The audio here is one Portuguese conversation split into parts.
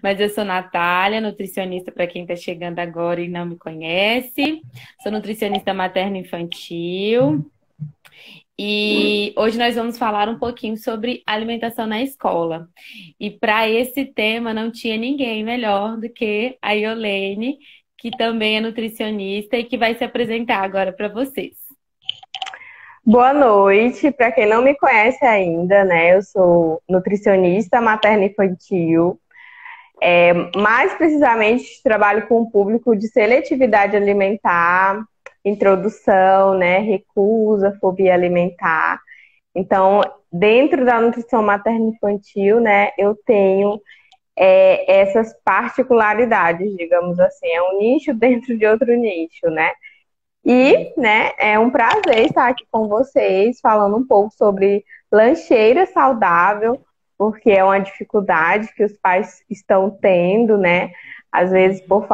Mas eu sou Natália, nutricionista para quem está chegando agora e não me conhece. Sou nutricionista materno-infantil. E hoje nós vamos falar um pouquinho sobre alimentação na escola. E para esse tema não tinha ninguém melhor do que a Iolene, que também é nutricionista e que vai se apresentar agora para vocês. Boa noite, para quem não me conhece ainda, né? Eu sou nutricionista materno-infantil. Mais precisamente, trabalho com o público de seletividade alimentar, introdução, né? Recusa, fobia alimentar. Então, dentro da nutrição materno-infantil, né? Eu tenho essas particularidades, digamos assim. É um nicho dentro de outro nicho, né? E, né, é um prazer estar aqui com vocês, falando um pouco sobre lancheira saudável, porque é uma dificuldade que os pais estão tendo, né? Às vezes por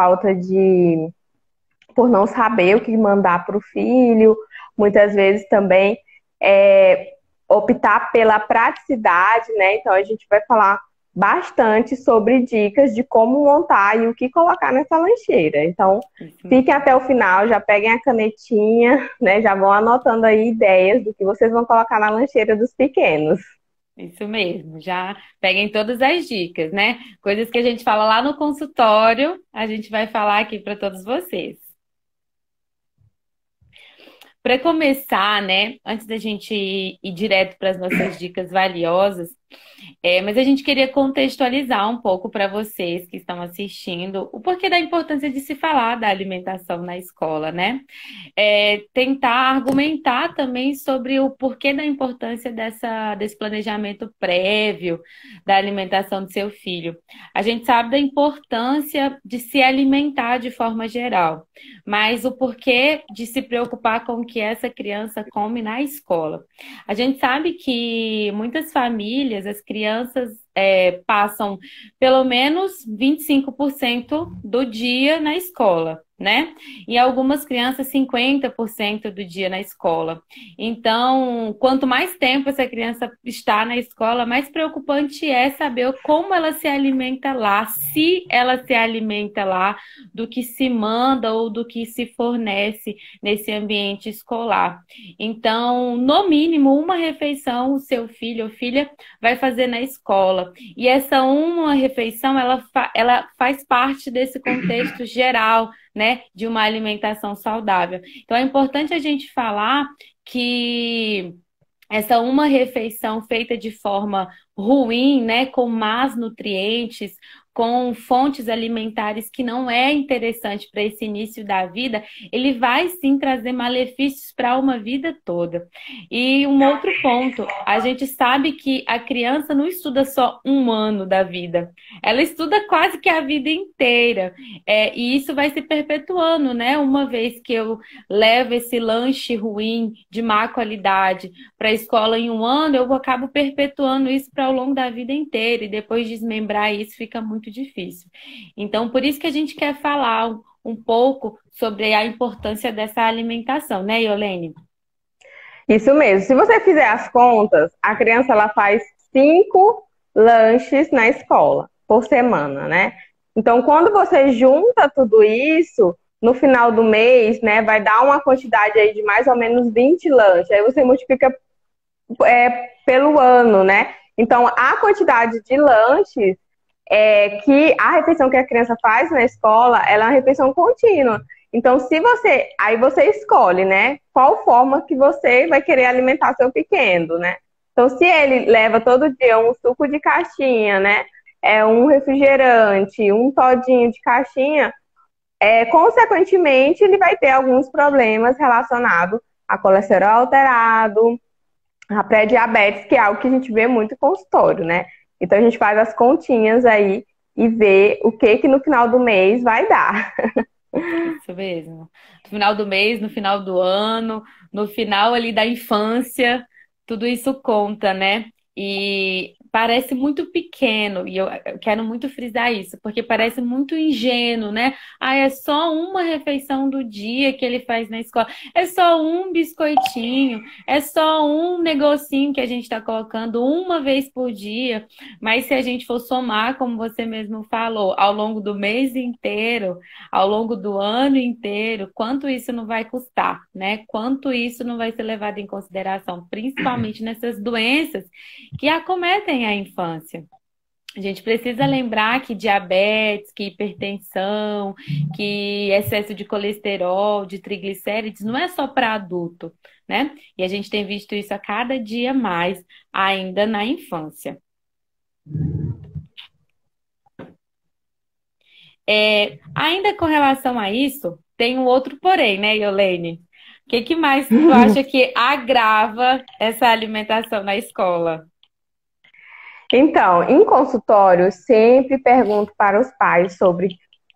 não saber o que mandar para o filho, muitas vezes também é, optar pela praticidade, né? Então a gente vai falar bastante sobre dicas de como montar e o que colocar nessa lancheira. Então, Isso fiquem mesmo. até o final, já peguem a canetinha, né? Já vão anotando aí ideias do que vocês vão colocar na lancheira dos pequenos. Isso mesmo, já peguem todas as dicas, né? Coisas que a gente fala lá no consultório, a gente vai falar aqui para todos vocês. Para começar, né, antes da gente ir direto para as nossas dicas valiosas, mas a gente queria contextualizar um pouco para vocês que estão assistindo o porquê da importância de se falar da alimentação na escola, né? Tentar argumentar também sobre o porquê da importância desse planejamento prévio da alimentação do seu filho. A gente sabe da importância de se alimentar de forma geral, mas o porquê de se preocupar com o que essa criança come na escola. A gente sabe que muitas famílias, as crianças passam pelo menos 25% do dia na escola, né? E algumas crianças 50% do dia na escola. Então, quanto mais tempo essa criança está na escola, mais preocupante é saber como ela se alimenta lá, se ela se alimenta lá, do que se manda ou do que se fornece nesse ambiente escolar. Então, no mínimo, uma refeição o seu filho ou filha vai fazer na escola. E essa uma refeição, ela faz parte desse contexto geral, né, de uma alimentação saudável. Então, é importante a gente falar que essa uma refeição feita de forma ruim, né, com más nutrientes, com fontes alimentares que não é interessante para esse início da vida, ele vai sim trazer malefícios para uma vida toda. E um outro ponto, a gente sabe que a criança não estuda só um ano da vida, ela estuda quase que a vida inteira. E isso vai se perpetuando, né? Uma vez que eu levo esse lanche ruim, de má qualidade, para a escola em um ano, eu acabo perpetuando isso para ao longo da vida inteira, e depois desmembrar isso fica muito difícil. Então, por isso que a gente quer falar um pouco sobre a importância dessa alimentação, né, Iolene? Isso mesmo. Se você fizer as contas, a criança ela faz 5 lanches na escola por semana, né? Então, quando você junta tudo isso, no final do mês, né, vai dar uma quantidade aí de mais ou menos 20 lanches. Aí você multiplica pelo ano, né? Então, a quantidade de lanches que a refeição que a criança faz na escola, ela é uma refeição contínua. Então, aí você escolhe, né? Qual forma que você vai querer alimentar seu pequeno, né? Então, se ele leva todo dia um suco de caixinha, né? Um refrigerante, um todinho de caixinha, consequentemente, ele vai ter alguns problemas relacionados a colesterol alterado, a pré-diabetes, que é algo que a gente vê muito em consultório, né? Então a gente faz as continhas aí e vê o que no final do mês vai dar. Isso mesmo. No final do mês, no final do ano, no final ali da infância, tudo isso conta, né? E parece muito pequeno, e eu quero muito frisar isso, porque parece muito ingênuo, né? Ah, é só uma refeição do dia que ele faz na escola, é só um biscoitinho, é só um negocinho que a gente está colocando uma vez por dia, mas se a gente for somar, como você mesmo falou, ao longo do mês inteiro, ao longo do ano inteiro, quanto isso não vai custar, né? Quanto isso não vai ser levado em consideração, principalmente nessas doenças que acometem a infância. A gente precisa lembrar que diabetes, que hipertensão, que excesso de colesterol, de triglicérides, não é só para adulto, né? E a gente tem visto isso a cada dia mais, ainda na infância. Ainda com relação a isso, tem um outro porém, né, Yolene? O que mais tu acha que agrava essa alimentação na escola? Então, em consultório, sempre pergunto para os pais sobre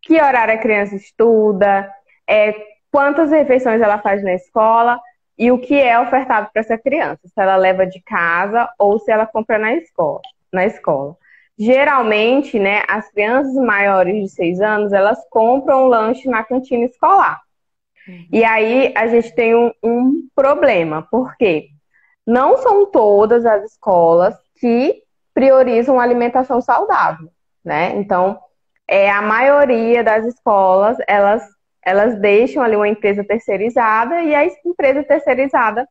que horário a criança estuda, é, quantas refeições ela faz na escola e o que é ofertado para essa criança, se ela leva de casa ou se ela compra na escola. Geralmente, né, as crianças maiores de 6 anos, elas compram um lanche na cantina escolar. E aí a gente tem um problema, porque não são todas as escolas que priorizam a alimentação saudável, né? Então, a maioria das escolas, elas deixam ali uma empresa terceirizada e a empresa terceirizada,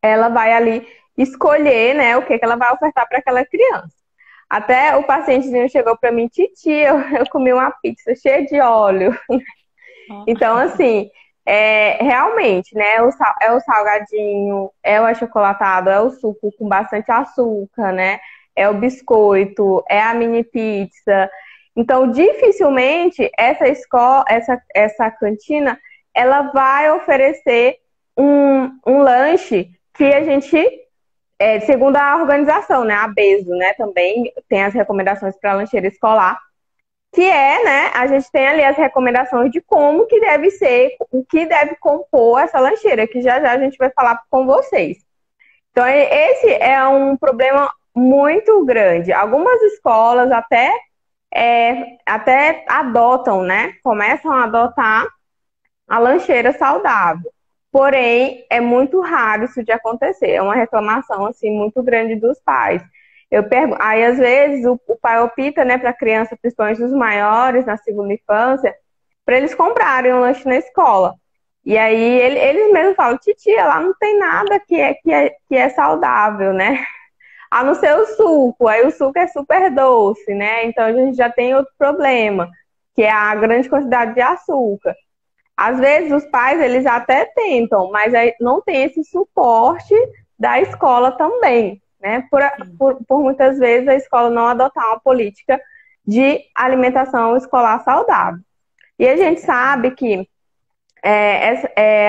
ela vai ali escolher, né, o que ela vai ofertar para aquela criança. Até o pacientezinho chegou para mim, Titi, eu comi uma pizza cheia de óleo. Então, assim, realmente, né? É o salgadinho, é o achocolatado, é o suco com bastante açúcar, né? É o biscoito, é a mini pizza. Então, dificilmente essa cantina, ela vai oferecer um lanche que a gente, segundo a organização, né? A BESO, né? Também tem as recomendações para a lancheira escolar que né, a gente tem ali as recomendações de como que deve ser, o que deve compor essa lancheira, que já já a gente vai falar com vocês. Então, esse é um problema muito grande. Algumas escolas até adotam, né, começam a adotar a lancheira saudável. Porém, é muito raro isso de acontecer. É uma reclamação, assim, muito grande dos pais. Aí, às vezes, o pai opta, né, para a criança, principalmente os maiores, na segunda infância, para eles comprarem um lanche na escola. E aí, eles mesmos falam, titia, lá não tem nada que é saudável, né? A não ser o suco. Aí, o suco é super doce, né? Então, a gente já tem outro problema, que é a grande quantidade de açúcar. Às vezes, os pais, eles até tentam, mas aí não tem esse suporte da escola também, né? Por muitas vezes a escola não adotar uma política de alimentação escolar saudável. E a gente sabe que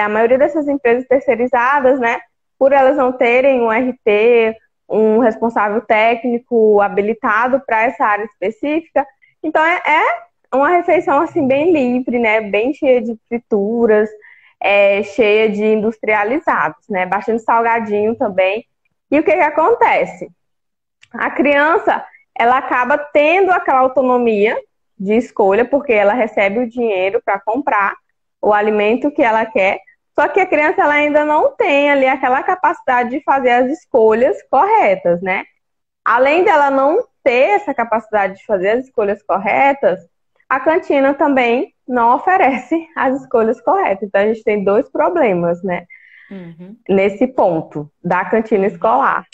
a maioria dessas empresas terceirizadas, né, por elas não terem um RT, um responsável técnico habilitado para essa área específica, então uma refeição assim bem livre, né, bem cheia de frituras, cheia de industrializados, né, bastante salgadinho também. E o que acontece? A criança, ela acaba tendo aquela autonomia de escolha, porque ela recebe o dinheiro para comprar o alimento que ela quer, só que a criança ela ainda não tem ali aquela capacidade de fazer as escolhas corretas, né? Além dela não ter essa capacidade de fazer as escolhas corretas, a cantina também não oferece as escolhas corretas. Então a gente tem dois problemas, né? Nesse ponto da cantina escolar.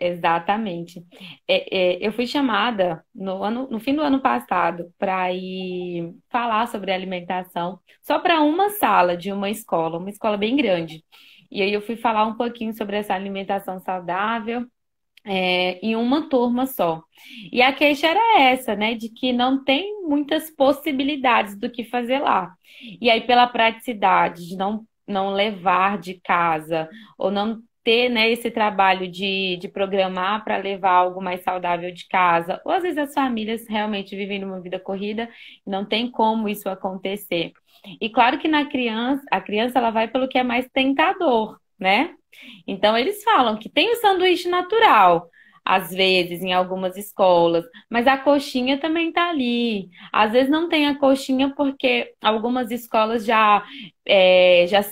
Exatamente. Eu fui chamada no fim do ano passado para ir falar sobre alimentação só para uma sala de uma escola bem grande. E aí eu fui falar um pouquinho sobre essa alimentação saudável, em uma turma só. E a queixa era essa, né, de que não tem muitas possibilidades do que fazer lá. E aí, pela praticidade de não levar de casa, ou não ter, né, esse trabalho de programar para levar algo mais saudável de casa, ou às vezes as famílias realmente vivem uma vida corrida e não tem como isso acontecer. E claro que a criança ela vai pelo que é mais tentador, né? Então eles falam que tem o sanduíche natural. às vezes, em algumas escolas, mas a coxinha também está ali. Às vezes não tem a coxinha porque algumas escolas já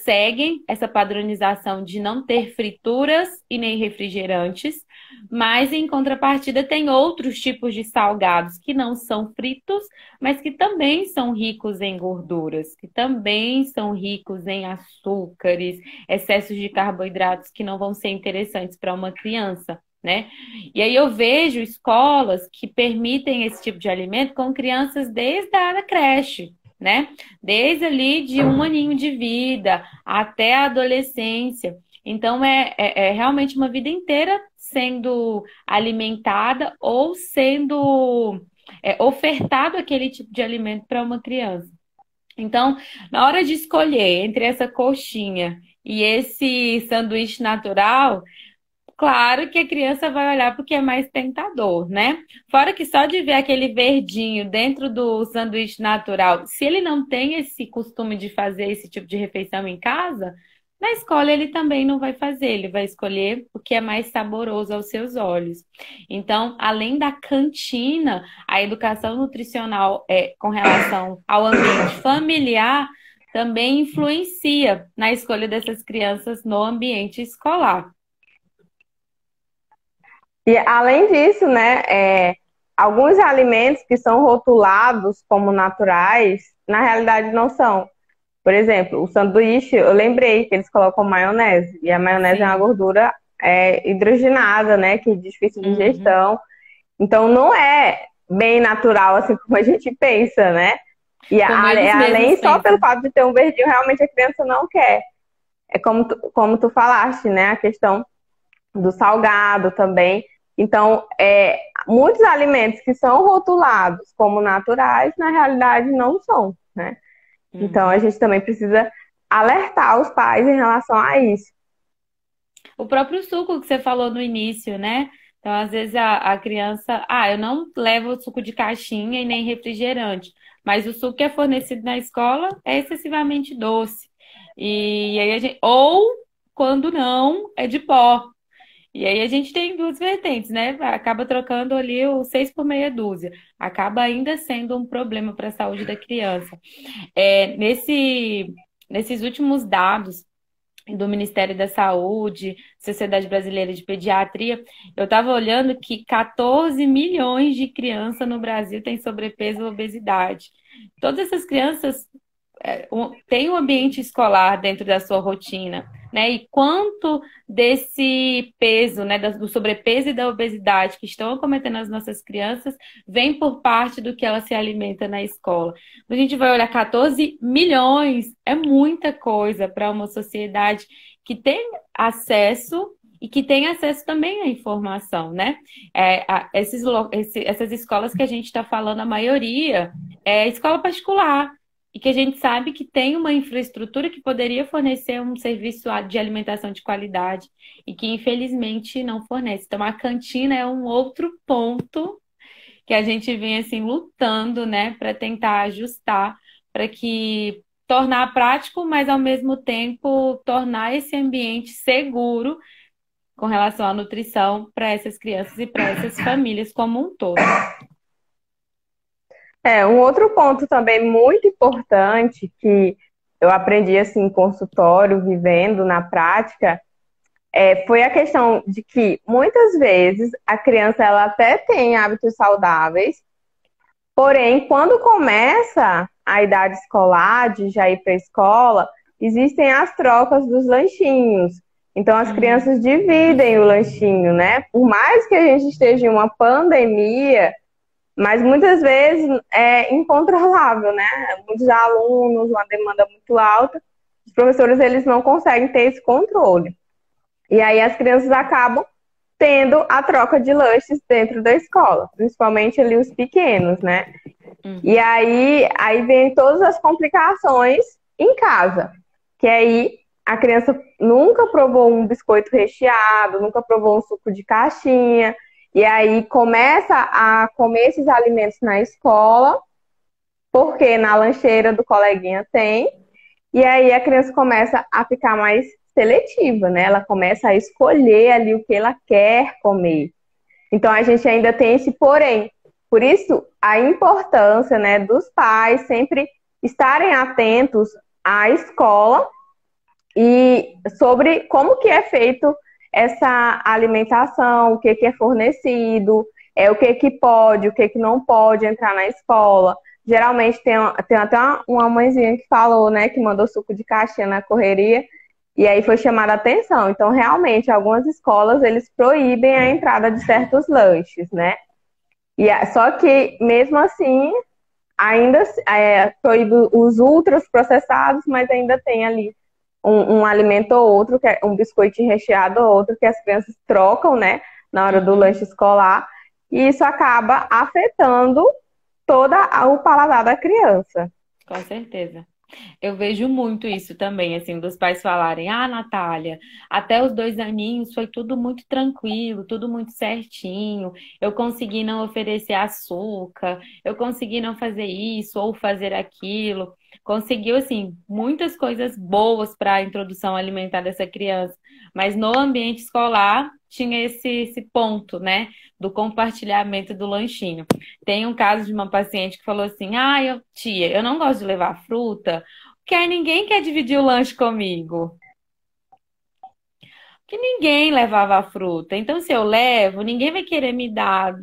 seguem essa padronização de não ter frituras e nem refrigerantes, mas em contrapartida tem outros tipos de salgados que não são fritos, mas que também são ricos em gorduras, que também são ricos em açúcares, excessos de carboidratos que não vão ser interessantes para uma criança, né? E aí eu vejo escolas que permitem esse tipo de alimento com crianças desde a creche, né? Desde ali de um aninho de vida até a adolescência. Então é realmente uma vida inteira sendo alimentada ou sendo ofertado aquele tipo de alimento para uma criança. Então, na hora de escolher entre essa coxinha e esse sanduíche natural, claro que a criança vai olhar porque é mais tentador, né? Fora que só de ver aquele verdinho dentro do sanduíche natural, se ele não tem esse costume de fazer esse tipo de refeição em casa, na escola ele também não vai fazer, ele vai escolher o que é mais saboroso aos seus olhos. Então, além da cantina, a educação nutricional com relação ao ambiente familiar também influencia na escolha dessas crianças no ambiente escolar. E além disso, né, alguns alimentos que são rotulados como naturais, na realidade não são. Por exemplo, o sanduíche, eu lembrei que eles colocam maionese, e a maionese é uma Sim. gordura hidrogenada, né, que é difícil de Uhum. digestão. Então não é bem natural assim como a gente pensa, né? E Como eles mesmos além, só pelo pensam. fato de ter um verdinho, realmente a criança não quer. É como tu falaste, né? A questão do salgado também. Então, muitos alimentos que são rotulados como naturais, na realidade não são, né? Então, a Uhum. gente também precisa alertar os pais em relação a isso. O próprio suco que você falou no início, né? Então, às vezes a criança, eu não levo suco de caixinha e nem refrigerante, mas o suco que é fornecido na escola é excessivamente doce. E aí ou quando não, é de pó. E aí a gente tem duas vertentes, né? Acaba trocando ali o seis por meia dúzia. Acaba ainda sendo um problema para a saúde da criança. Nesses últimos dados do Ministério da Saúde, Sociedade Brasileira de Pediatria, eu estava olhando que 14 milhões de crianças no Brasil têm sobrepeso ou obesidade. Todas essas crianças têm um ambiente escolar dentro da sua rotina, né? E quanto desse peso, né, do sobrepeso e da obesidade que estão acometendo as nossas crianças vem por parte do que ela se alimenta na escola. A gente vai olhar 14 milhões, é muita coisa para uma sociedade que tem acesso e que tem acesso também à informação, né? Essas escolas que a gente está falando, a maioria é escola particular e que a gente sabe que tem uma infraestrutura que poderia fornecer um serviço de alimentação de qualidade e que infelizmente não fornece. Então a cantina é um outro ponto que a gente vem assim lutando, né, para tentar ajustar para que tornar prático, mas ao mesmo tempo tornar esse ambiente seguro com relação à nutrição para essas crianças e para essas famílias como um todo. Um outro ponto também muito importante que eu aprendi assim em consultório, vivendo na prática, foi a questão de que muitas vezes a criança ela até tem hábitos saudáveis, porém quando começa a idade escolar, de já ir para a escola, existem as trocas dos lanchinhos. Então as Uhum. crianças dividem o lanchinho, né? Por mais que a gente esteja em uma pandemia, mas muitas vezes é incontrolável, né? Muitos alunos, uma demanda muito alta, os professores eles não conseguem ter esse controle. E aí as crianças acabam tendo a troca de lanches dentro da escola, principalmente ali os pequenos, né? E Uhum. aí vem todas as complicações em casa, que aí a criança nunca provou um biscoito recheado, nunca provou um suco de caixinha, e aí começa a comer esses alimentos na escola, porque na lancheira do coleguinha tem, e aí a criança começa a ficar mais seletiva, né? Ela começa a escolher ali o que ela quer comer. Então a gente ainda tem esse porém. Por isso, a importância, né, dos pais sempre estarem atentos à escola e sobre como que é feito essa alimentação, o que que é fornecido, o que que pode, o que que não pode entrar na escola. Geralmente tem até uma mãezinha que falou, né, que mandou suco de caixinha na correria, e aí foi chamada a atenção. Então, realmente, algumas escolas, eles proíbem a entrada de certos lanches, né? Só que, mesmo assim, ainda proíbe os ultras processados, mas ainda tem ali um alimento ou outro, que é um biscoito recheado ou outro, que as crianças trocam, né, na hora do lanche escolar, e isso acaba afetando todo o paladar da criança. Com certeza. Eu vejo muito isso também, assim, dos pais falarem: ah, Natália, até os 2 aninhos foi tudo muito tranquilo, tudo muito certinho. Eu consegui não oferecer açúcar, eu consegui não fazer isso ou fazer aquilo. Conseguiu, assim, muitas coisas boas para a introdução alimentar dessa criança. Mas no ambiente escolar tinha esse ponto, né, do compartilhamento do lanchinho. Tem um caso de uma paciente que falou assim: ah, tia, eu não gosto de levar fruta, porque aí ninguém quer dividir o lanche comigo. Que ninguém levava a fruta. Então, se eu levo, ninguém vai querer me dar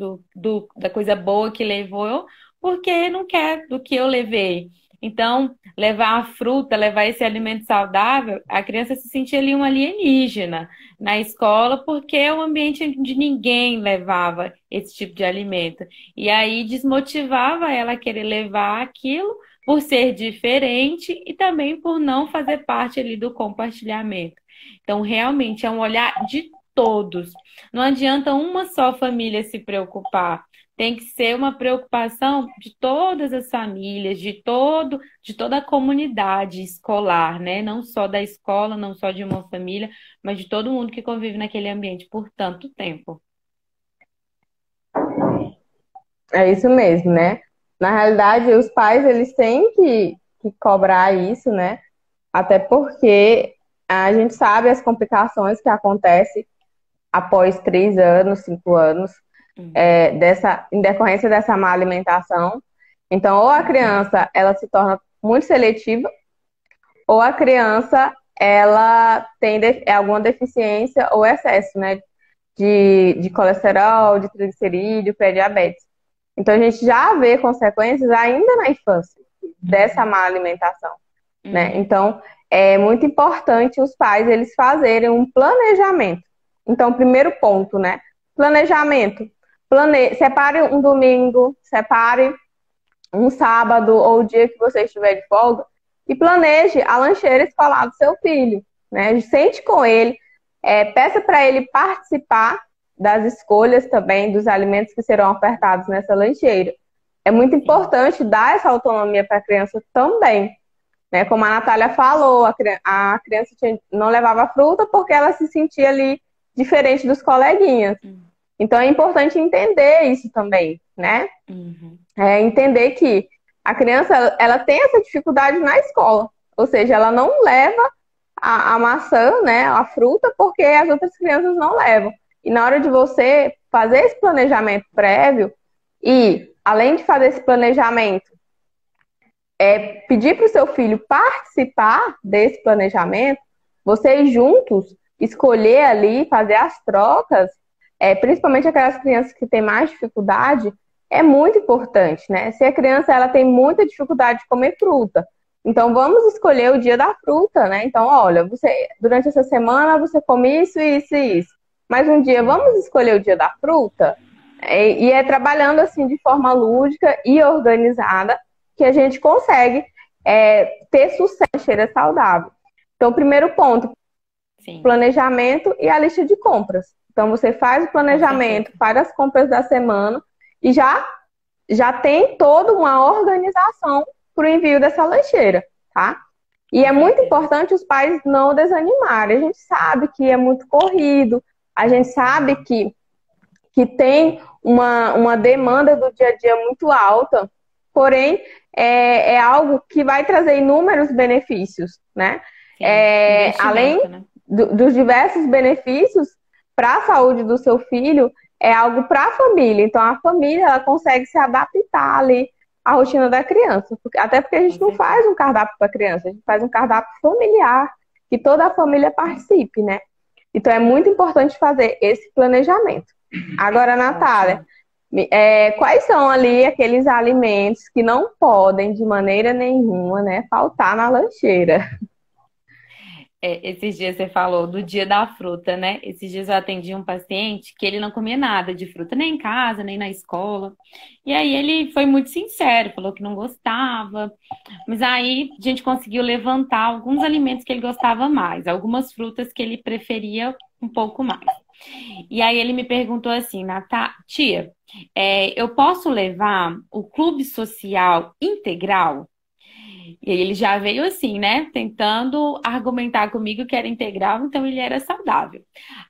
da coisa boa que levou, porque não quer do que eu levei. Então, levar a fruta, levar esse alimento saudável, a criança se sentia ali um alienígena na escola, porque é um ambiente onde ninguém levava esse tipo de alimento. E aí desmotivava ela a querer levar aquilo por ser diferente e também por não fazer parte ali do compartilhamento. Então, realmente é um olhar de todos. Não adianta uma só família se preocupar. Tem que ser uma preocupação de todas as famílias, de toda a comunidade escolar, né? Não só da escola, não só de uma família, mas de todo mundo que convive naquele ambiente por tanto tempo. É isso mesmo, né? Na realidade, os pais, eles têm que cobrar isso, né? Até porque a gente sabe as complicações que acontecem após 3 anos, 5 anos, em decorrência dessa má alimentação. Então, ou a criança, ela se torna muito seletiva, ou a criança, ela tem alguma deficiência ou excesso, né? De colesterol, de triglicerídeo, pré-diabetes. Então, a gente já vê consequências ainda na infância dessa má alimentação, né? Então, é muito importante os pais, eles fazerem um planejamento. Então, primeiro ponto, né? Planejamento. Separe um domingo, separe um sábado ou o dia que você estiver de folga e planeje a lancheira escolar do seu filho, né? Sente com ele, peça para ele participar das escolhas também dos alimentos que serão ofertados nessa lancheira. É muito importante dar essa autonomia para a criança também, né? Como a Natália falou, a criança não levava fruta porque ela se sentia ali diferente dos coleguinhas. Então é importante entender isso também, né? Entender que a criança, ela tem essa dificuldade na escola. Ou seja, ela não leva a maçã, né, a fruta, porque as outras crianças não levam. E na hora de você fazer esse planejamento prévio e, além de fazer esse planejamento, pedir para o seu filho participar desse planejamento, vocês juntos escolher ali, fazer as trocas, principalmente aquelas crianças que têm mais dificuldade, é muito importante, né? Se a criança ela tem muita dificuldade de comer fruta, então vamos escolher o dia da fruta, né? Então, olha, durante essa semana você come isso, isso e isso. Mas um dia vamos escolher o dia da fruta? E é trabalhando assim de forma lúdica e organizada que a gente consegue ter sucesso na cheira saudável. Então, primeiro ponto, sim, planejamento e a lista de compras. Então, você faz o planejamento, faz as compras da semana e já tem toda uma organização para o envio dessa lancheira, tá? E é muito importante os pais não desanimarem. A gente sabe que é muito corrido, a gente sabe que tem uma demanda do dia a dia muito alta, porém, é algo que vai trazer inúmeros benefícios, né? Sim, além, né, dos diversos benefícios para a saúde do seu filho, é algo para a família. Então, a família ela consegue se adaptar ali à rotina da criança. Até porque a gente não faz um cardápio para criança, a gente faz um cardápio familiar, que toda a família participe, né? Então, é muito importante fazer esse planejamento. Agora, Natália, quais são ali aqueles alimentos que não podem, de maneira nenhuma, né, faltar na lancheira? Esses dias você falou do dia da fruta, né? Esses dias eu atendi um paciente que ele não comia nada de fruta, nem em casa, nem na escola. E aí ele foi muito sincero, falou que não gostava. Mas aí a gente conseguiu levantar alguns alimentos que ele gostava mais, algumas frutas que ele preferia um pouco mais. E aí ele me perguntou assim, tia, eu posso levar o clube social integral? E aí ele já veio assim, né? Tentando argumentar comigo que era integral, então ele era saudável.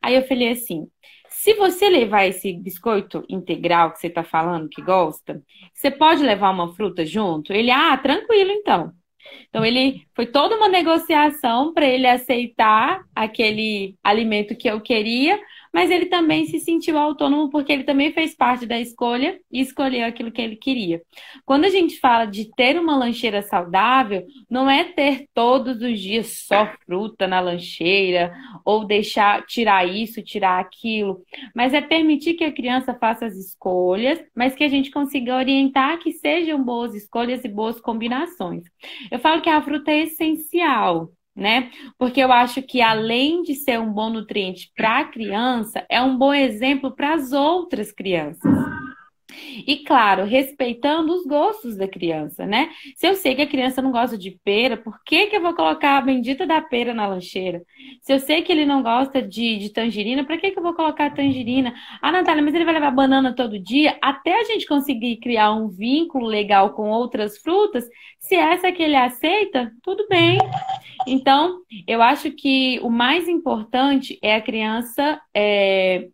Aí eu falei assim: se você levar esse biscoito integral que você tá falando que gosta, você pode levar uma fruta junto? Ele, tranquilo então. Então ele foi toda uma negociação para ele aceitar aquele alimento que eu queria, mas ele também se sentiu autônomo porque ele também fez parte da escolha e escolheu aquilo que ele queria. Quando a gente fala de ter uma lancheira saudável, não é ter todos os dias só fruta na lancheira ou tirar isso, tirar aquilo, mas é permitir que a criança faça as escolhas, mas que a gente consiga orientar que sejam boas escolhas e boas combinações. Eu falo que a fruta é essencial, né? Porque eu acho que além de ser um bom nutriente para a criança, é um bom exemplo para as outras crianças. E claro, respeitando os gostos da criança, né? Se eu sei que a criança não gosta de pera, por que que eu vou colocar a bendita da pera na lancheira? Se eu sei que ele não gosta de tangerina, para que que eu vou colocar a tangerina? Natália, mas ele vai levar banana todo dia? Até a gente conseguir criar um vínculo legal com outras frutas, se essa que ele aceita, tudo bem. Então, eu acho que o mais importante é a criança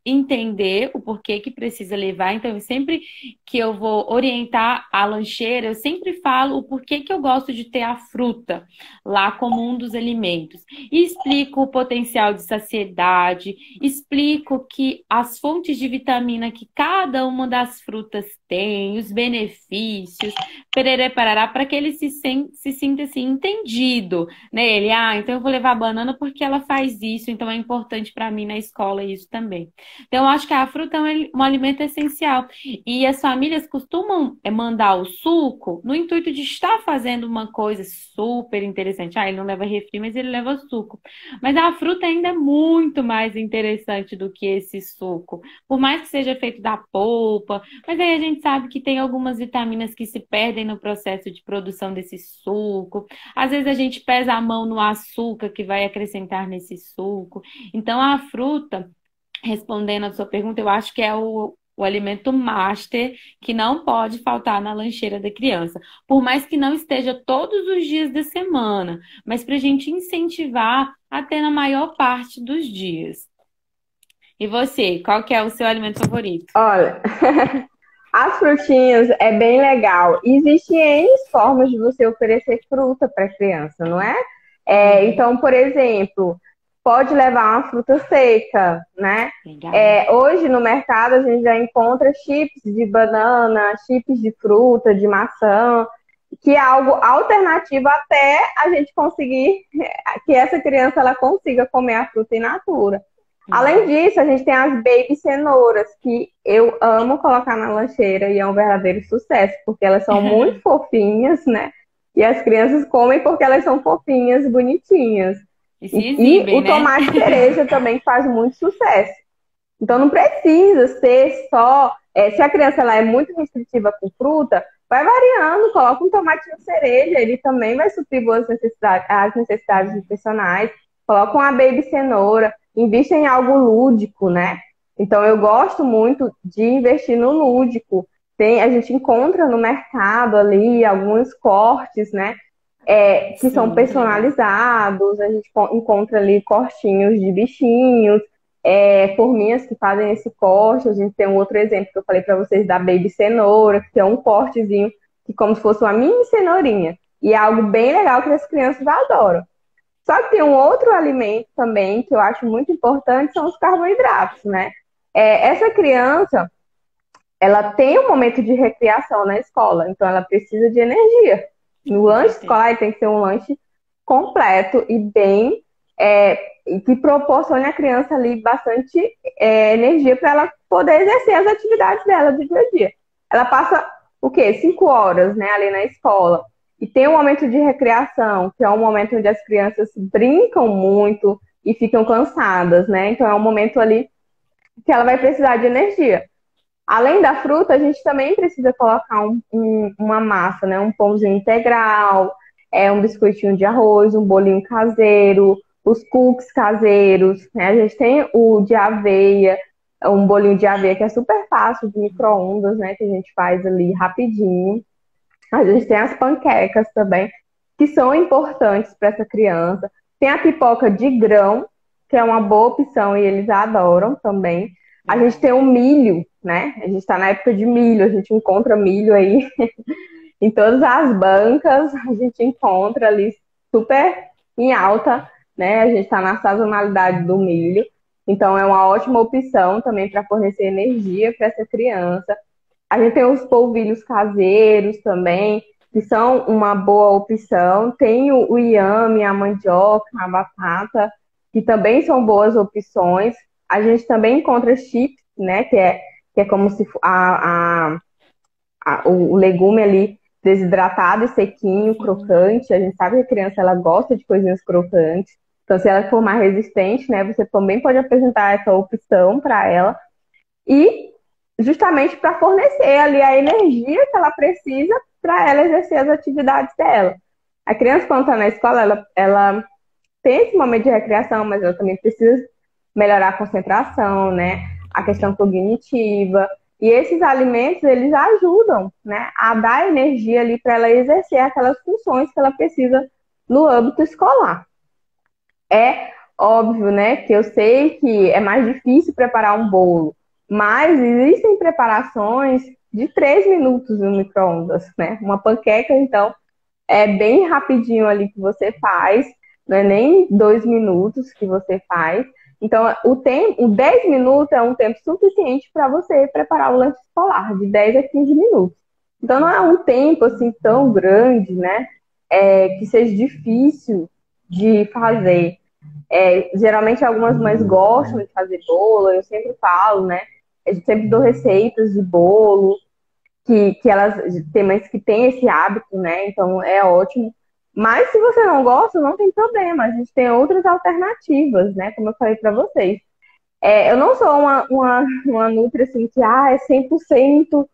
entender o porquê que precisa levar. Então, sempre que eu vou orientar a lancheira, eu sempre falo o porquê que eu gosto de ter a fruta lá como um dos alimentos. E explico o potencial de saciedade, explico que as fontes de vitamina que cada uma das frutas tem, os benefícios, pererê parará, para que ele se sinta assim, entendido, né? Ele, então eu vou levar a banana porque ela faz isso, então é importante para mim na escola isso também. Então, eu acho que a fruta é um alimento essencial. E as famílias costumam mandar o suco no intuito de estar fazendo uma coisa super interessante. Ele não leva refri, mas ele leva suco. Mas a fruta ainda é muito mais interessante do que esse suco. Por mais que seja feito da polpa, mas aí a gente sabe que tem algumas vitaminas que se perdem no processo de produção desse suco. Às vezes a gente pesa a mão no açúcar que vai acrescentar nesse suco. Então, a fruta, respondendo a sua pergunta, eu acho que é o alimento master que não pode faltar na lancheira da criança. Por mais que não esteja todos os dias da semana, mas para a gente incentivar até na maior parte dos dias. E você, qual que é o seu alimento favorito? Olha, as frutinhas é bem legal. Existem N formas de você oferecer fruta para a criança, não é? Então, por exemplo, pode levar uma fruta seca, né? Hoje no mercado a gente já encontra chips de banana, chips de fruta, de maçã, que é algo alternativo até a gente conseguir que essa criança ela consiga comer a fruta in natura. Além disso, a gente tem as baby cenouras, que eu amo colocar na lancheira e é um verdadeiro sucesso, porque elas são muito fofinhas, né? E as crianças comem porque elas são fofinhas, bonitinhas. E o tomate cereja também faz muito sucesso. Então não precisa ser só... se a criança ela é muito restritiva com fruta, vai variando, coloca um tomatinho cereja, ele também vai suprir as necessidades nutricionais. Coloca uma baby cenoura, invista em algo lúdico, né? Então eu gosto muito de investir no lúdico. A gente encontra no mercado ali alguns cortes, né? Que são personalizados, a gente encontra ali cortinhos de bichinhos, forminhas que fazem esse corte. A gente tem um outro exemplo que eu falei para vocês da baby cenoura, que é um cortezinho que como se fosse uma mini cenourinha. E é algo bem legal que as crianças adoram. Só que tem um outro alimento também que eu acho muito importante, são os carboidratos, né? Essa criança, ela tem um momento de recreação na escola, então ela precisa de energia. No Com lanche certeza. escolar, ele tem que ser um lanche completo e bem, e que proporcione à criança ali bastante energia para ela poder exercer as atividades dela do dia a dia. Ela passa o quê? 5 horas, né, ali na escola. E tem um momento de recreação, que é um momento onde as crianças brincam muito e ficam cansadas, né? Então é um momento ali que ela vai precisar de energia. Além da fruta, a gente também precisa colocar uma massa, né? Um pãozinho integral, um biscoitinho de arroz, um bolinho caseiro, os cookies caseiros, né? A gente tem o de aveia, um bolinho de aveia que é super fácil de micro-ondas, né? Que a gente faz ali rapidinho. A gente tem as panquecas também, que são importantes para essa criança. Tem a pipoca de grão, que é uma boa opção e eles adoram também. A gente tem o milho, né? A gente está na época de milho, a gente encontra milho aí em todas as bancas, a gente encontra ali super em alta, né? A gente está na sazonalidade do milho. Então é uma ótima opção também para fornecer energia para essa criança. A gente tem os polvilhos caseiros também, que são uma boa opção. Tem o inhame, a mandioca, a batata, que também são boas opções. A gente também encontra chips, né? Que é como se o legume ali desidratado e sequinho, Sim. crocante. A gente sabe que a criança ela gosta de coisinhas crocantes. Então, se ela for mais resistente, né, você também pode apresentar essa opção para ela. E justamente para fornecer ali a energia que ela precisa para ela exercer as atividades dela. A criança, quando está na escola, ela tem esse momento de recreação, mas ela também precisa melhorar a concentração, né? A questão cognitiva. E esses alimentos, eles ajudam, né, a dar energia ali para ela exercer aquelas funções que ela precisa no âmbito escolar. É óbvio, né, que eu sei que é mais difícil preparar um bolo, mas existem preparações de 3 minutos no micro-ondas, né? Uma panqueca, então, é bem rapidinho ali que você faz, não é nem 2 minutos que você faz. Então, o 10 minutos é um tempo suficiente para você preparar o lanche escolar, de 10 a 15 minutos. Então, não é um tempo assim tão grande, né? Que seja difícil de fazer. Geralmente algumas mães gostam de fazer bolo, eu sempre falo, né? Eu sempre dou receitas de bolo, que elas tem mães que têm esse hábito, né? Então é ótimo. Mas se você não gosta, não tem problema. A gente tem outras alternativas, né? Como eu falei para vocês. Eu não sou uma nutri assim que é 100%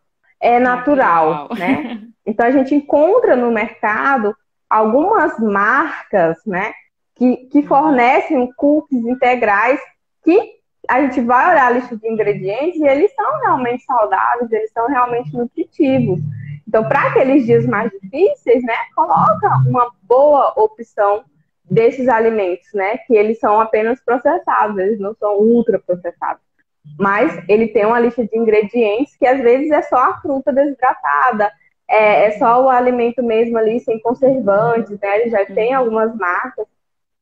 natural, Natural. né? Então a gente encontra no mercado algumas marcas, né? Que Uhum. fornecem cookies integrais que a gente vai olhar a lista de ingredientes e eles são realmente saudáveis, eles são realmente nutritivos. Então, para aqueles dias mais difíceis, né, coloca uma boa opção desses alimentos, né, que eles são apenas processados, eles não são ultra processados. Mas ele tem uma lista de ingredientes que às vezes é só a fruta desidratada, é só o alimento mesmo ali sem conservantes, né? Ele já tem Uhum. algumas marcas.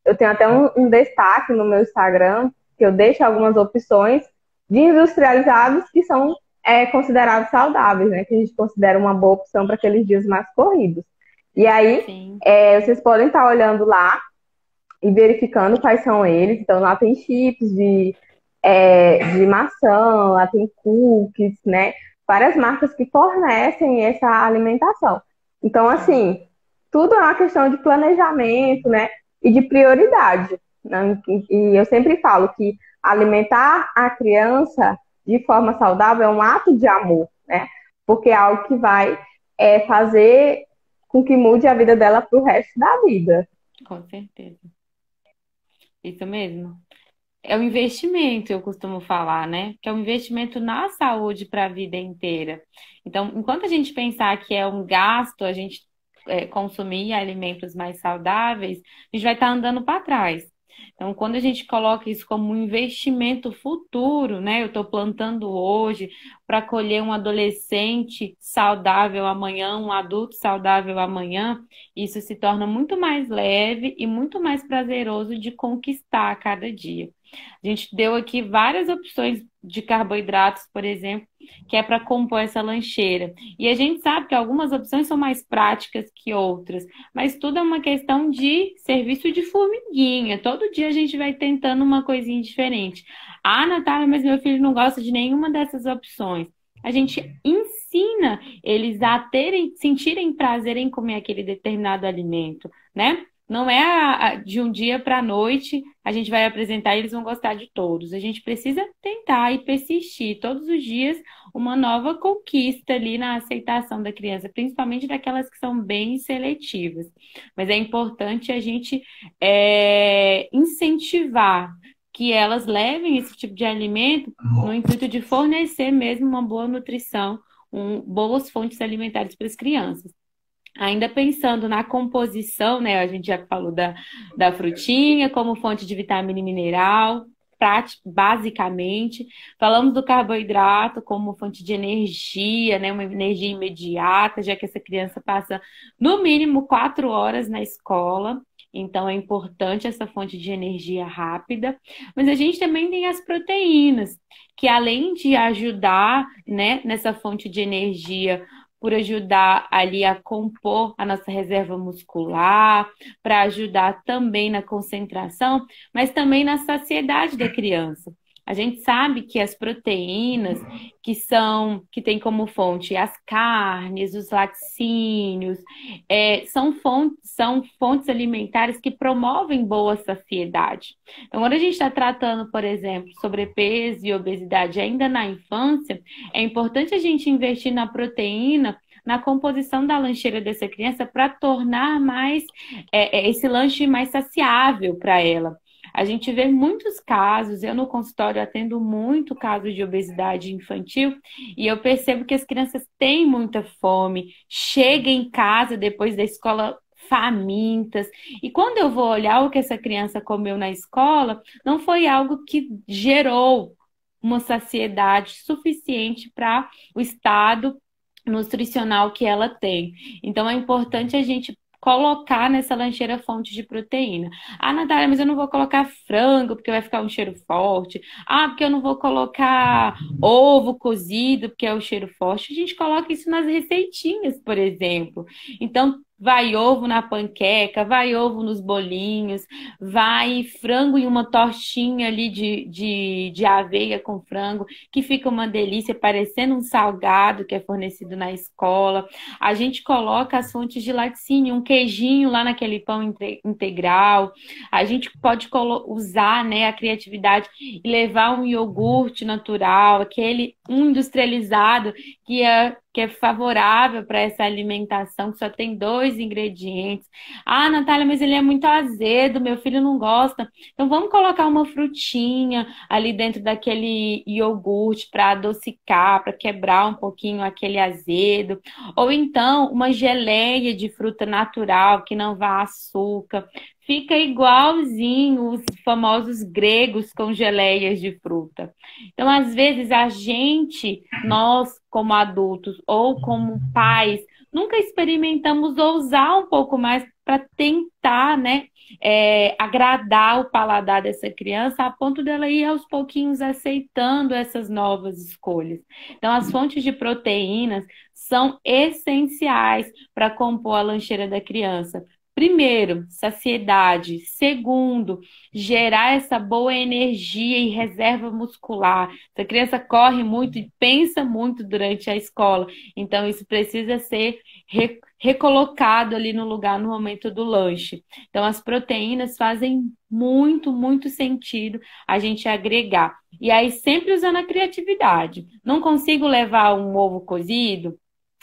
Eu tenho até um destaque no meu Instagram, que eu deixo algumas opções de industrializados que são considerados saudáveis, né? Que a gente considera uma boa opção para aqueles dias mais corridos. E aí, Sim. vocês podem estar olhando lá e verificando quais são eles. Então, lá tem chips de maçã, lá tem cookies, né? Várias marcas que fornecem essa alimentação. Então, Sim. assim, tudo é uma questão de planejamento, né? E de prioridade, né? E eu sempre falo que alimentar a criança de forma saudável é um ato de amor, né? Porque é algo que vai fazer com que mude a vida dela para o resto da vida. Com certeza. Isso mesmo. É um investimento, eu costumo falar, né? Que é um investimento na saúde para a vida inteira. Então, enquanto a gente pensar que é um gasto, a gente consumir alimentos mais saudáveis, a gente vai estar andando para trás. Então, quando a gente coloca isso como um investimento futuro, né? Eu estou plantando hoje para colher um adolescente saudável amanhã, um adulto saudável amanhã, isso se torna muito mais leve e muito mais prazeroso de conquistar a cada dia. A gente deu aqui várias opções de carboidratos, por exemplo, que é para compor essa lancheira. E a gente sabe que algumas opções são mais práticas que outras, mas tudo é uma questão de serviço de formiguinha. Todo dia a gente vai tentando uma coisinha diferente. Ah, Natália, mas meu filho não gosta de nenhuma dessas opções. A gente ensina eles a terem, sentirem prazer em comer aquele determinado alimento, né? Não é de um dia para a noite a gente vai apresentar e eles vão gostar de todos. A gente precisa tentar e persistir todos os dias uma nova conquista ali na aceitação da criança, principalmente daquelas que são bem seletivas. Mas é importante a gente incentivar que elas levem esse tipo de alimento no intuito de fornecer mesmo uma boa nutrição, boas fontes alimentares para as crianças. Ainda pensando na composição, né? A gente já falou da frutinha como fonte de vitamina e mineral, basicamente. Falamos do carboidrato como fonte de energia, né? Uma energia imediata, já que essa criança passa no mínimo 4 horas na escola. Então é importante essa fonte de energia rápida. Mas a gente também tem as proteínas, que além de ajudar, né, nessa fonte de energia por ajudar ali a compor a nossa reserva muscular, para ajudar também na concentração, mas também na saciedade da criança. A gente sabe que as proteínas que têm como fonte as carnes, os laticínios, são fontes alimentares que promovem boa saciedade. Então, quando a gente está tratando, por exemplo, sobrepeso e obesidade ainda na infância, é importante a gente investir na proteína, na composição da lancheira dessa criança para tornar mais esse lanche mais saciável para ela. A gente vê muitos casos, eu no consultório atendo muito caso de obesidade infantil e eu percebo que as crianças têm muita fome, chegam em casa depois da escola famintas. E quando eu vou olhar o que essa criança comeu na escola, não foi algo que gerou uma saciedade suficiente para o estado nutricional que ela tem. Então é importante a gente colocar nessa lancheira fonte de proteína. Ah, Natália, mas eu não vou colocar frango porque vai ficar um cheiro forte. Ah, porque eu não vou colocar ovo cozido porque é o cheiro forte. A gente coloca isso nas receitinhas, por exemplo. Então, vai ovo na panqueca, vai ovo nos bolinhos, vai frango em uma tortinha ali de aveia com frango, que fica uma delícia, parecendo um salgado que é fornecido na escola. A gente coloca as fontes de laticínio, um queijinho lá naquele pão integral. A gente pode usar, né, a criatividade e levar um iogurte natural, aquele industrializado que é favorável para essa alimentação, que só tem 2 ingredientes. Ah, Natália, mas ele é muito azedo, meu filho não gosta. Então vamos colocar uma frutinha ali dentro daquele iogurte para adocicar, para quebrar um pouquinho aquele azedo. Ou então uma geleia de fruta natural que não vá açúcar. Fica igualzinho os famosos gregos com geleias de fruta. Então, às vezes, nós como adultos ou como pais, nunca experimentamos ousar um pouco mais para tentar, né, agradar o paladar dessa criança a ponto dela ir aos pouquinhos aceitando essas novas escolhas. Então, as fontes de proteínas são essenciais para compor a lancheira da criança. Primeiro, saciedade. Segundo, gerar essa boa energia e reserva muscular. Essa criança corre muito e pensa muito durante a escola. Então, isso precisa ser recolocado ali no lugar no momento do lanche. Então, as proteínas fazem muito, muito sentido a gente agregar. E aí, sempre usando a criatividade. Não consigo levar um ovo cozido?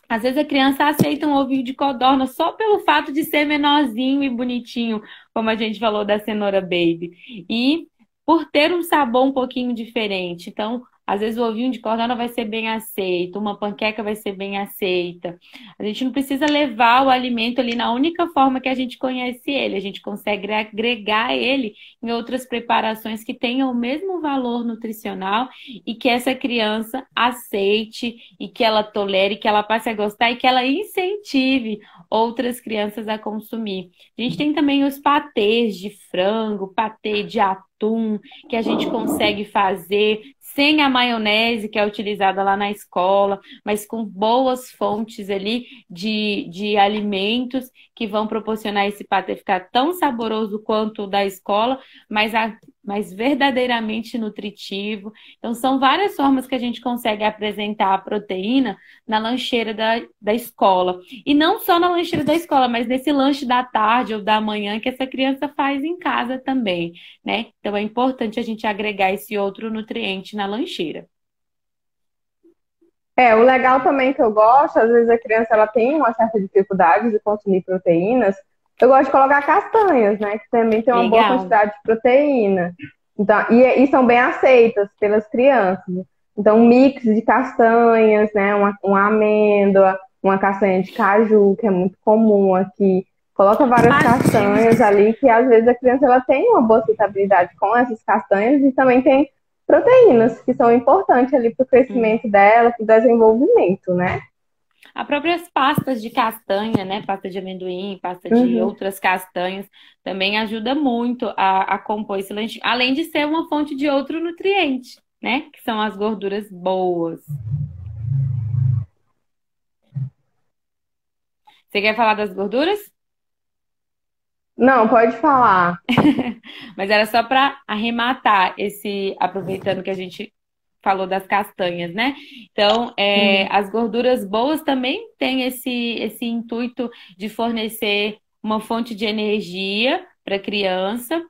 Às vezes a criança aceita um ovinho de codorna só pelo fato de ser menorzinho e bonitinho, como a gente falou da cenoura baby. E por ter um sabor um pouquinho diferente. Então, às vezes o ovinho de codorna vai ser bem aceito, uma panqueca vai ser bem aceita. A gente não precisa levar o alimento ali na única forma que a gente conhece ele. A gente consegue agregar ele em outras preparações que tenham o mesmo valor nutricional e que essa criança aceite e que ela tolere, que ela passe a gostar e que ela incentive outras crianças a consumir. A gente tem também os patês de frango, patê de atum, que a gente consegue fazer sem a maionese que é utilizada lá na escola, mas com boas fontes ali de alimentos que vão proporcionar esse patê ficar tão saboroso quanto o da escola, mas, mas verdadeiramente nutritivo. Então, são várias formas que a gente consegue apresentar a proteína na lancheira da escola. E não só na lancheira da escola, mas nesse lanche da tarde ou da manhã que essa criança faz em casa também, né? Então é importante a gente agregar esse outro nutriente na lancheira. O legal também que eu gosto, às vezes a criança ela tem uma certa dificuldade de consumir proteínas. Eu gosto de colocar castanhas, né? Que também tem uma boa Legal. quantidade de proteína. Então, e são bem aceitas pelas crianças. Então, um mix de castanhas, né? Uma amêndoa, uma castanha de caju, que é muito comum aqui. Coloca várias castanhas ali, que às vezes a criança ela tem uma boa aceitabilidade com essas castanhas e também tem proteínas, que são importantes ali para o Hum. crescimento dela, para o desenvolvimento, né? As próprias pastas de castanha, né? Pasta de amendoim, pasta de Uhum. outras castanhas, também ajuda muito a compor esse lanchinho. Além de ser uma fonte de outro nutriente, né? Que são as gorduras boas. Você quer falar das gorduras? Não, pode falar. Mas era só para arrematar esse, aproveitando que a gente falou das castanhas, né? Então, Uhum. as gorduras boas também têm esse intuito de fornecer uma fonte de energia para a criança,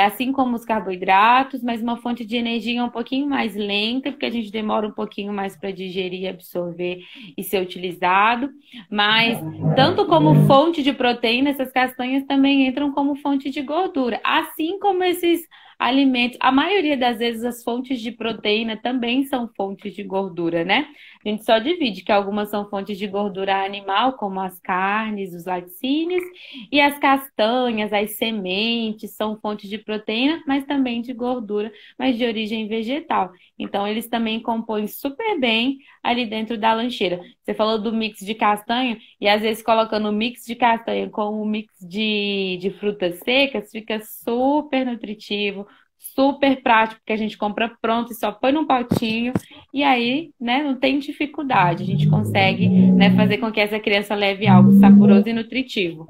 assim como os carboidratos, mas uma fonte de energia um pouquinho mais lenta, porque a gente demora um pouquinho mais para digerir, absorver e ser utilizado. Mas tanto como fonte de proteína, essas castanhas também entram como fonte de gordura, assim como esses alimentos. A maioria das vezes as fontes de proteína também são fontes de gordura, né? A gente só divide que algumas são fontes de gordura animal, como as carnes, os laticínios, e as castanhas, as sementes são fontes de proteína, mas também de gordura, mas de origem vegetal. Então eles também compõem super bem ali dentro da lancheira. Você falou do mix de castanha, e às vezes colocando o mix de castanha com o mix de frutas secas, fica super nutritivo, super prático, porque a gente compra pronto e só põe num potinho, e aí, né, não tem dificuldade. A gente consegue, né, fazer com que essa criança leve algo saboroso e nutritivo.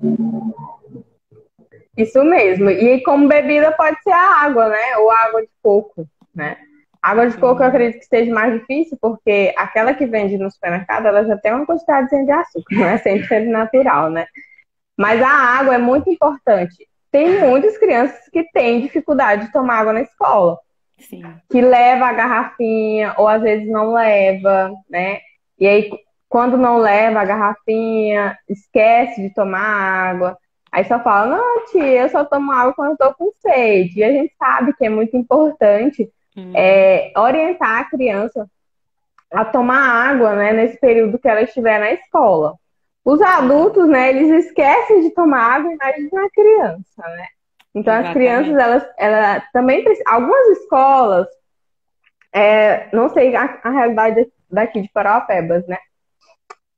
Isso mesmo. E como bebida pode ser a água, né? Ou água de coco, né? Água de coco eu Hum, acredito que seja mais difícil, porque aquela que vende no supermercado, ela já tem uma quantidade de açúcar, não é 100% natural, né? Mas a água é muito importante. Tem muitas crianças que têm dificuldade de tomar água na escola, sim. que leva a garrafinha, ou às vezes não leva, né? E aí, quando não leva a garrafinha, esquece de tomar água. Aí só fala, não, tia, eu só tomo água quando eu tô com sede. E a gente sabe que é muito importante Uhum. orientar a criança a tomar água, né, nesse período que ela estiver na escola. Os Legal. adultos, né, eles esquecem de tomar água, imagina a criança, né? Então, as crianças, Exatamente. elas também precisam. Algumas escolas, não sei a realidade daqui de Parauapebas, né?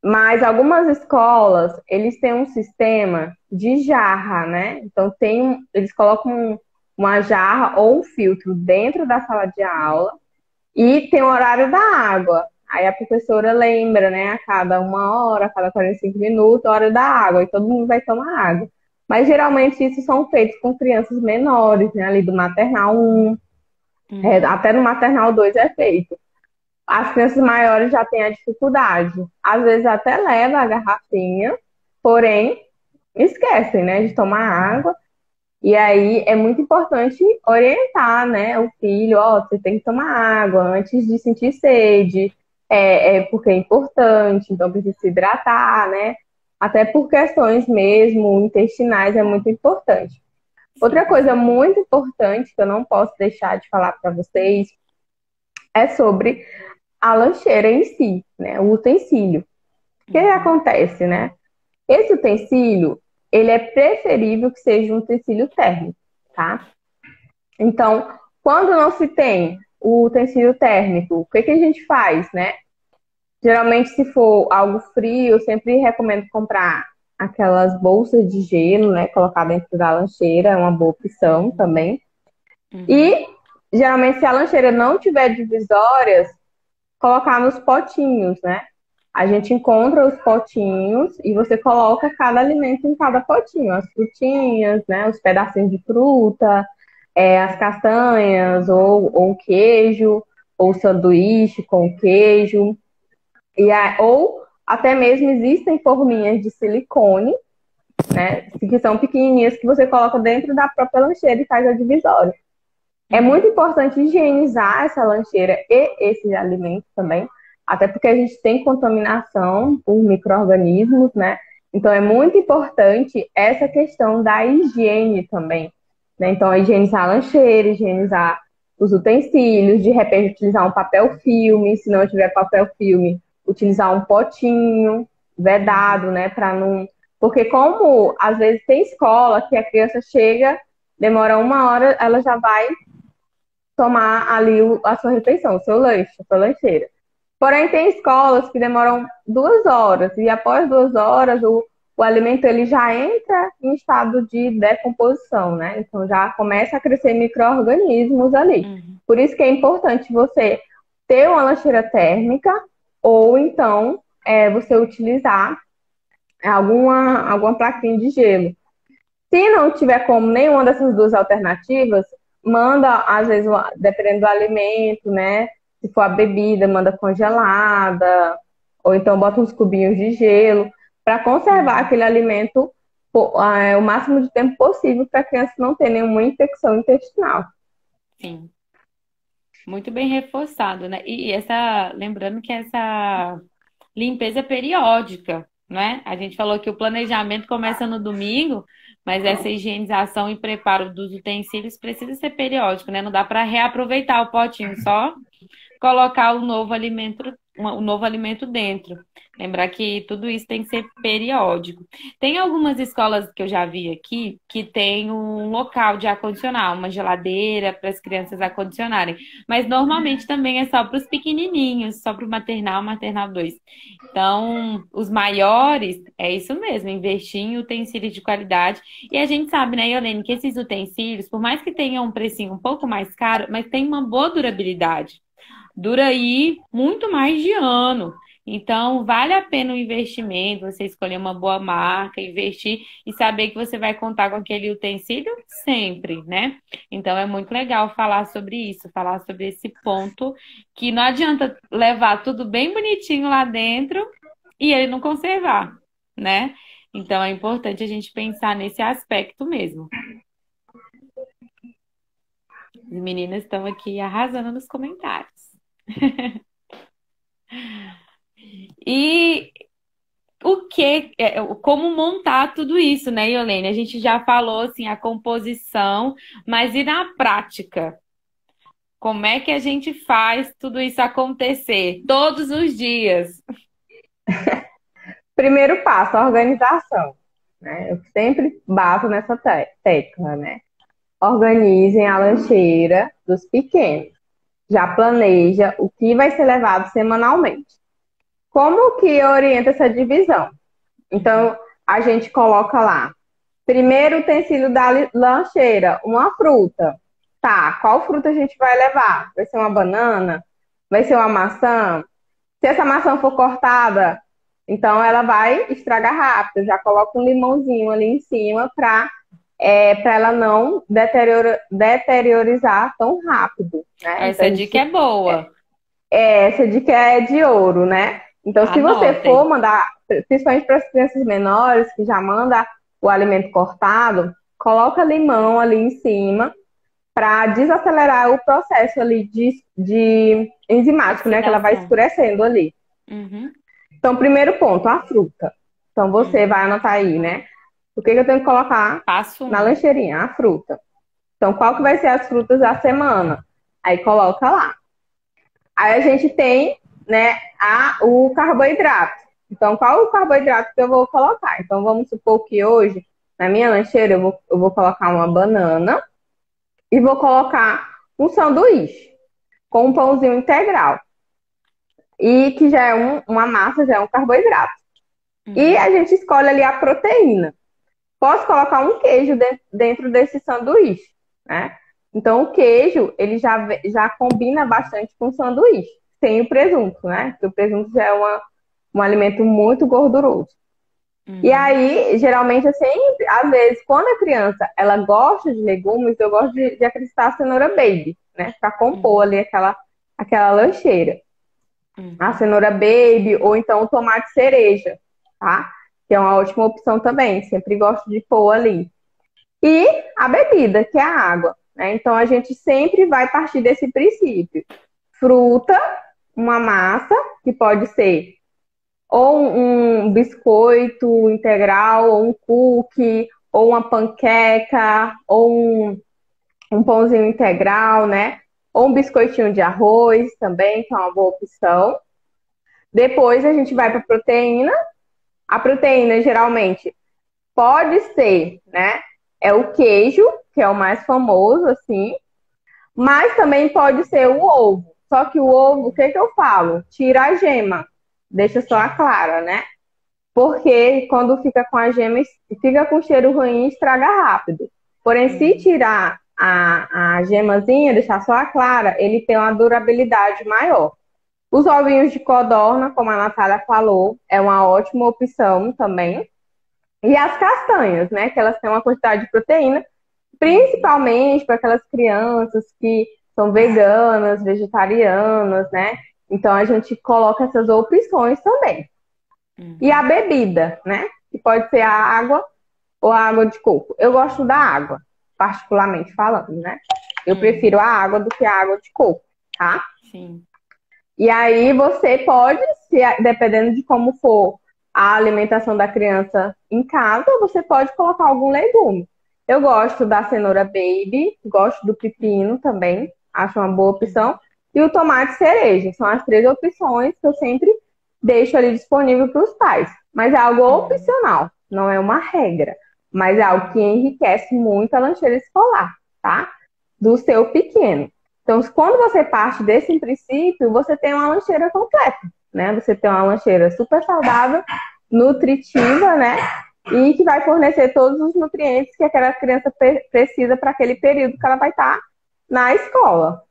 Mas algumas escolas, eles têm um sistema de jarra, né? Então, eles colocam uma jarra ou um filtro dentro da sala de aula e tem o horário da água. Aí a professora lembra, né? A cada 1 hora, a cada 45 minutos, a hora da água, e todo mundo vai tomar água. Mas geralmente isso são feitos com crianças menores, né? Ali do maternal 1, Uhum. até no maternal 2 é feito. As crianças maiores já têm a dificuldade. Às vezes até leva a garrafinha, porém esquecem, né, de tomar água. E aí é muito importante orientar, né, o filho, ó, você tem que tomar água antes de sentir sede, porque é importante, então precisa se hidratar, né? Até por questões mesmo intestinais é muito importante. Sim, Outra com coisa certeza. muito importante que eu não posso deixar de falar para vocês é sobre a lancheira em si, né? O utensílio. O que Uhum. acontece, né? Esse utensílio, ele é preferível que seja um utensílio térmico, tá? Então, quando não se tem o utensílio térmico, o que que a gente faz, né? Geralmente, se for algo frio, eu sempre recomendo comprar aquelas bolsas de gelo, né? Colocar dentro da lancheira, é uma boa opção Uhum. também. Uhum. E geralmente, se a lancheira não tiver divisórias, colocar nos potinhos, né? A gente encontra os potinhos e você coloca cada alimento em cada potinho. As frutinhas, né? Os pedacinhos de fruta, as castanhas, ou o queijo, ou o sanduíche com queijo. Ou até mesmo existem forminhas de silicone, né? Que são pequenininhas que você coloca dentro da própria lancheira e faz a divisória. É muito importante higienizar essa lancheira e esses alimentos também, até porque a gente tem contaminação por micro-organismos, né? Então é muito importante essa questão da higiene também, né? Então, higienizar a lancheira, higienizar os utensílios, de repente utilizar um papel filme, se não tiver papel filme, utilizar um potinho vedado, né? Para não. Porque como às vezes tem escola que a criança chega, demora 1 hora, ela já vai tomar ali a sua refeição, o seu lanche, a sua lancheira. Porém, tem escolas que demoram 2 horas e após 2 horas o alimento ele já entra em estado de decomposição, né? Então já começa a crescer micro-organismos ali. Por isso que é importante você ter uma lancheira térmica ou então você utilizar alguma plaquinha de gelo. Se não tiver como nenhuma dessas duas alternativas, manda, às vezes, dependendo do alimento, né? Se for a bebida, manda congelada, ou então bota uns cubinhos de gelo, para conservar aquele alimento o máximo de tempo possível para a criança não ter nenhuma infecção intestinal. Sim. Muito bem reforçado, né? Lembrando que essa limpeza é periódica, né? A gente falou que o planejamento começa no domingo, mas essa higienização e preparo dos utensílios precisa ser periódico, né? Não dá para reaproveitar o potinho, só colocar o novo alimento dentro. Lembrar que tudo isso tem que ser periódico. Tem algumas escolas que eu já vi aqui que tem um local de acondicionar, uma geladeira para as crianças acondicionarem. Mas normalmente também é só para os pequenininhos, só para o maternal, maternal 2. Então, os maiores, é isso mesmo, investir em utensílios de qualidade. E a gente sabe, né, Iolene, que esses utensílios, por mais que tenham um precinho um pouco mais caro, mas tem uma boa durabilidade. Dura aí muito mais de ano. Então, vale a pena o investimento, você escolher uma boa marca, investir e saber que você vai contar com aquele utensílio sempre, né? Então, é muito legal falar sobre isso, falar sobre esse ponto, que não adianta levar tudo bem bonitinho lá dentro e ele não conservar, né? Então, é importante a gente pensar nesse aspecto mesmo. As meninas estão aqui arrasando nos comentários. E como montar tudo isso, né, Iolene? A gente já falou assim a composição, mas e na prática? Como é que a gente faz tudo isso acontecer todos os dias? Primeiro passo, a organização, né? Eu sempre bato nessa tecla, né? Organizem a lancheira dos pequenos. Já planeja o que vai ser levado semanalmente. Como que orienta essa divisão? Então, a gente coloca lá, primeiro utensílio da lancheira, uma fruta. Tá, qual fruta a gente vai levar? Vai ser uma banana? Vai ser uma maçã? Se essa maçã for cortada, então ela vai estragar rápido. Já coloca um limãozinho ali em cima para ela não deteriorizar tão rápido, né? Essa dica é boa. Essa dica é de ouro, né? Então, se você for mandar, principalmente para as crianças menores, que já manda o alimento cortado, coloca limão ali em cima para desacelerar o processo ali de enzimático, né? Que ela vai escurecendo ali. Uhum. Então, primeiro ponto, a fruta. Então, você vai anotar aí, né? O que eu tenho que colocar na lancheirinha? A fruta. Então, qual que vai ser as frutas da semana? Aí coloca lá. Aí a gente tem, né, o carboidrato. Então, qual o carboidrato que eu vou colocar? Então, vamos supor que hoje, na minha lancheira, eu vou colocar uma banana e vou colocar um sanduíche com um pãozinho integral. E que já é uma massa, já é um carboidrato. E a gente escolhe ali a proteína. Posso colocar um queijo dentro desse sanduíche, né? Então, o queijo, ele já combina bastante com o sanduíche, sem o presunto, né? Porque o presunto já é um alimento muito gorduroso. E Uhum, aí, geralmente, eu sempre, às vezes, quando a criança, ela gosta de legumes, eu gosto de acrescentar a cenoura baby, né? Para compor uhum, ali aquela lancheira. A uhum, cenoura baby ou então o tomate cereja, tá? Que é uma ótima opção também, sempre gosto de pôr ali. E a bebida, que é a água, né? Então a gente sempre vai partir desse princípio. Fruta, uma massa, que pode ser ou um biscoito integral, ou um cookie, ou uma panqueca, ou um pãozinho integral, né? Ou um biscoitinho de arroz também, que é uma boa opção. Depois a gente vai para a proteína. A proteína geralmente pode ser, né? É o queijo, que é o mais famoso, assim, mas também pode ser o ovo. Só que o ovo, o que que eu falo? Tira a gema, deixa só a clara, né? Porque quando fica com a gema, fica com cheiro ruim e estraga rápido. Porém, se uhum, tirar a gemazinha, deixar só a clara, ele tem uma durabilidade maior. Os ovinhos de codorna, como a Natália falou, é uma ótima opção também. E as castanhas, né? Que elas têm uma quantidade de proteína, uhum, principalmente para aquelas crianças que são veganas, vegetarianas, né? Então a gente coloca essas opções também. E a uhum, bebida, né? Que pode ser a água ou a água de coco. Eu gosto da água, particularmente falando, né? Eu prefiro uhum, a água do que a água de coco, tá? sim. E aí você pode, dependendo de como for a alimentação da criança em casa, você pode colocar algum legume. Eu gosto da cenoura baby, gosto do pepino também, acho uma boa opção. Uhum, E o tomate cereja, são as três opções que eu sempre deixo ali disponível para os pais. Mas é algo uhum, opcional, não é uma regra, mas é algo que uhum, enriquece muito a lancheira escolar, tá? Do seu pequeno. Então, quando você parte desse princípio, você tem uma lancheira completa, né? Você tem uma lancheira super saudável, nutritiva, né? E que vai fornecer todos os nutrientes que aquela criança precisa para aquele período que ela vai estar na escola.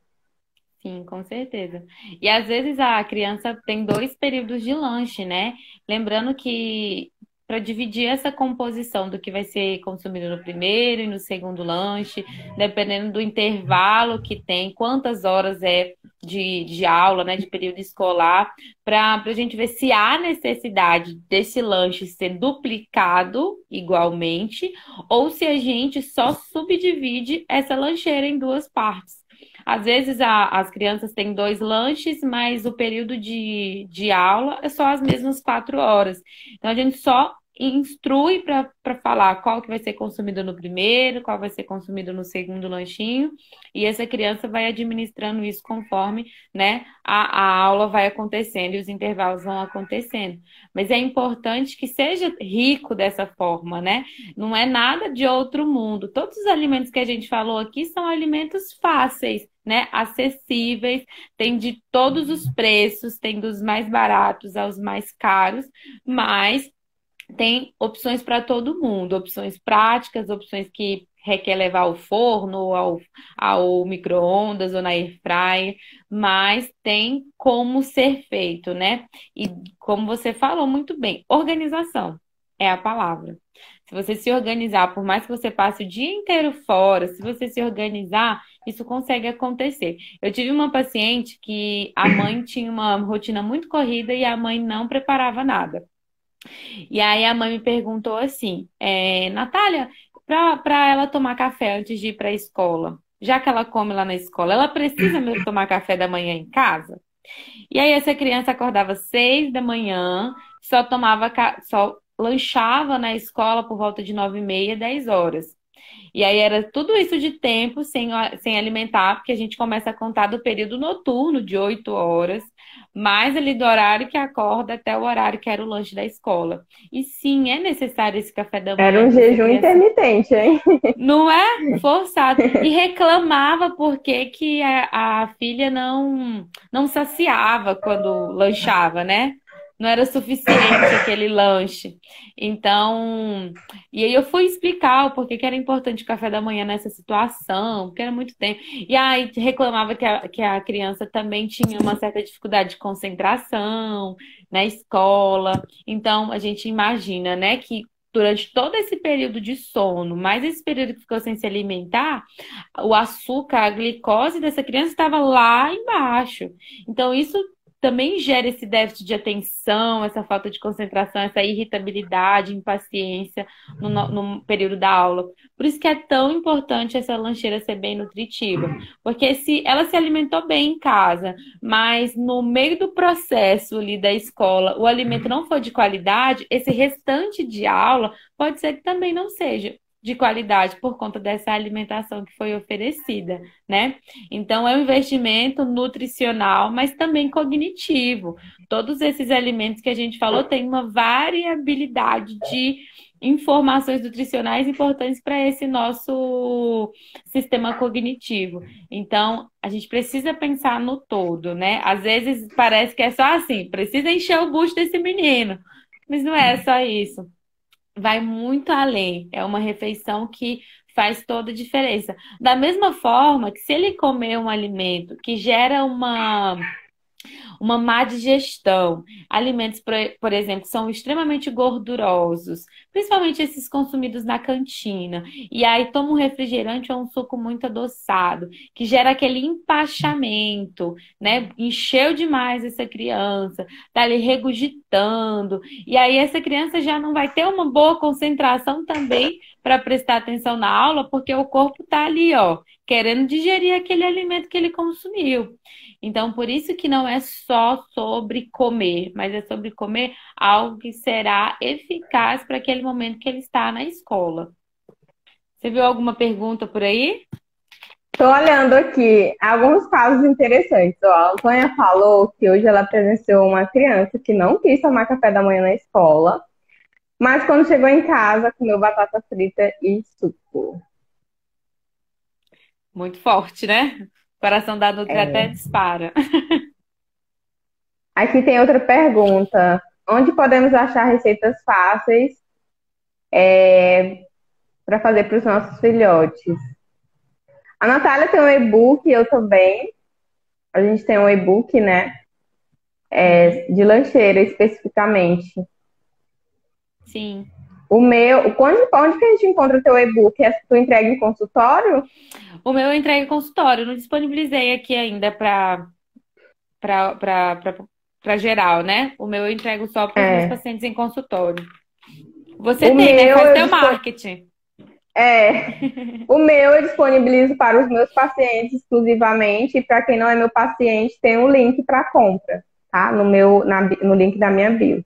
sim, com certeza. E às vezes a criança tem dois períodos de lanche, né? Lembrando que para dividir essa composição do que vai ser consumido no primeiro e no segundo lanche, dependendo do intervalo que tem, quantas horas é de aula, né, de período escolar, para a gente ver se há necessidade desse lanche ser duplicado igualmente, ou se a gente só subdivide essa lancheira em duas partes. Às vezes as crianças têm dois lanches, mas o período de aula é só as mesmas 4 horas. Então a gente só instrui para falar qual que vai ser consumido no primeiro, qual vai ser consumido no segundo lanchinho, e essa criança vai administrando isso conforme, né, a aula vai acontecendo e os intervalos vão acontecendo. Mas é importante que seja rico dessa forma, né? Não é nada de outro mundo. Todos os alimentos que a gente falou aqui são alimentos fáceis, né? Acessíveis, tem de todos os preços, tem dos mais baratos aos mais caros, mas tem opções para todo mundo, opções práticas, opções que requer levar ao forno, ou ao micro-ondas ou na air fryer, mas tem como ser feito, né? E como você falou muito bem, organização é a palavra. Se você se organizar, por mais que você passe o dia inteiro fora, se você se organizar, isso consegue acontecer. Eu tive uma paciente que a mãe tinha uma rotina muito corrida e a mãe não preparava nada. E aí a mãe me perguntou assim, Natália, para ela tomar café antes de ir para a escola, já que ela come lá na escola, ela precisa mesmo tomar café da manhã em casa? E aí essa criança acordava 6 da manhã, só lanchava na escola por volta de 9h30, 10 horas. E aí era tudo isso de tempo sem alimentar, porque a gente começa a contar do período noturno de 8 horas, mais ali do horário que acorda até o horário que era o lanche da escola. E sim, é necessário esse café da Era manhã um para essa jejum criança. intermitente, hein? Não é forçado. E reclamava porque que a filha não saciava quando lanchava, né? não era suficiente aquele lanche. Então, e aí eu fui explicar o porquê que era importante o café da manhã nessa situação, porque era muito tempo. E aí reclamava que a criança também tinha uma certa dificuldade de concentração na escola. Então, a gente imagina, né, que durante todo esse período de sono, mais esse período que ficou sem se alimentar, o açúcar, a glicose dessa criança estava lá embaixo. Então, isso também gera esse déficit de atenção, essa falta de concentração, essa irritabilidade, impaciência no período da aula. Por isso que é tão importante essa lancheira ser bem nutritiva. Porque se ela se alimentou bem em casa, mas no meio do processo ali da escola o alimento não for de qualidade, esse restante de aula pode ser que também não seja de qualidade por conta dessa alimentação que foi oferecida, né? Então, é um investimento nutricional, mas também cognitivo. Todos esses alimentos que a gente falou têm uma variabilidade de informações nutricionais importantes para esse nosso sistema cognitivo. Então, a gente precisa pensar no todo, né? Às vezes parece que é só assim, precisa encher o bucho desse menino, mas não é só isso. Vai muito além. É uma refeição que faz toda a diferença. Da mesma forma que se ele comer um alimento que gera uma má digestão. Alimentos, por exemplo, são extremamente gordurosos, principalmente esses consumidos na cantina. E aí toma um refrigerante ou um suco muito adoçado, que gera aquele empachamento, né? Encheu demais essa criança, tá ali regurgitando. E aí essa criança já não vai ter uma boa concentração também para prestar atenção na aula, porque o corpo tá ali, ó, querendo digerir aquele alimento que ele consumiu. Então, por isso que não é só sobre comer, mas é sobre comer algo que será eficaz para aquele momento que ele está na escola. Você viu alguma pergunta por aí? Estou olhando aqui alguns casos interessantes. Ó, a Antônia falou que hoje ela presenciou uma criança que não quis tomar café da manhã na escola, mas quando chegou em casa, comeu batata frita e suco. Muito forte, né? O coração da Nutri até É. dispara. Aqui tem outra pergunta. Onde podemos achar receitas fáceis para fazer para os nossos filhotes? A Natália tem um e-book, eu também. A gente tem um e-book, né? Uhum. De lancheira especificamente. Sim. O meu, onde que a gente encontra o teu e-book? É tu entrega em consultório? O meu eu entrego em consultório, não disponibilizei aqui ainda para geral, né? O meu eu entrego só para os meus É. pacientes em consultório. Você O tem, né? meu Faz eu teu marketing. é, o meu eu disponibilizo para os meus pacientes exclusivamente, e para quem não é meu paciente, tem um link para compra, tá? No link da minha bio.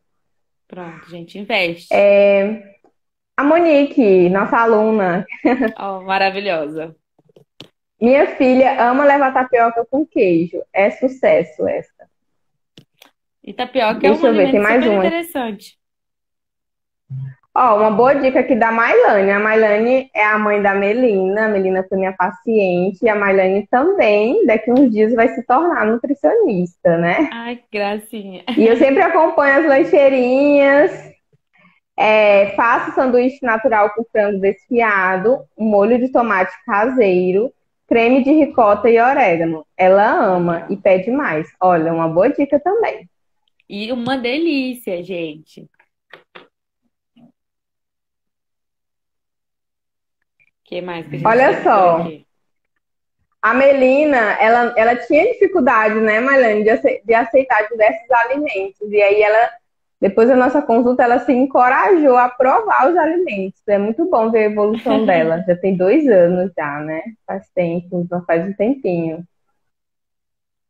Pronto, gente, investe. A Monique, nossa aluna, Oh, maravilhosa. minha filha ama levar tapioca com queijo. É sucesso essa. E tapioca é um Deixa eu ver, tem alimento mais super uma. interessante. Ó, uma boa dica aqui da Mailane. A Mailane é a mãe da Melina. A Melina foi minha paciente. E a Mailane também, daqui uns dias, vai se tornar nutricionista, né? Ai, que gracinha. E eu sempre acompanho as lancheirinhas. Faço sanduíche natural com frango desfiado, um molho de tomate caseiro, creme de ricota e orégano. Ela ama e Legal. pede mais. Olha, uma boa dica também. E uma delícia, gente. O que mais que a gente Olha tem por só, aqui? a Melina, ela tinha dificuldade, né, Mailane, de aceitar diversos alimentos. E aí depois da nossa consulta, ela se encorajou a provar os alimentos. É muito bom ver a evolução dela. Já tem 2 anos já, né? Faz tempo, já faz um tempinho.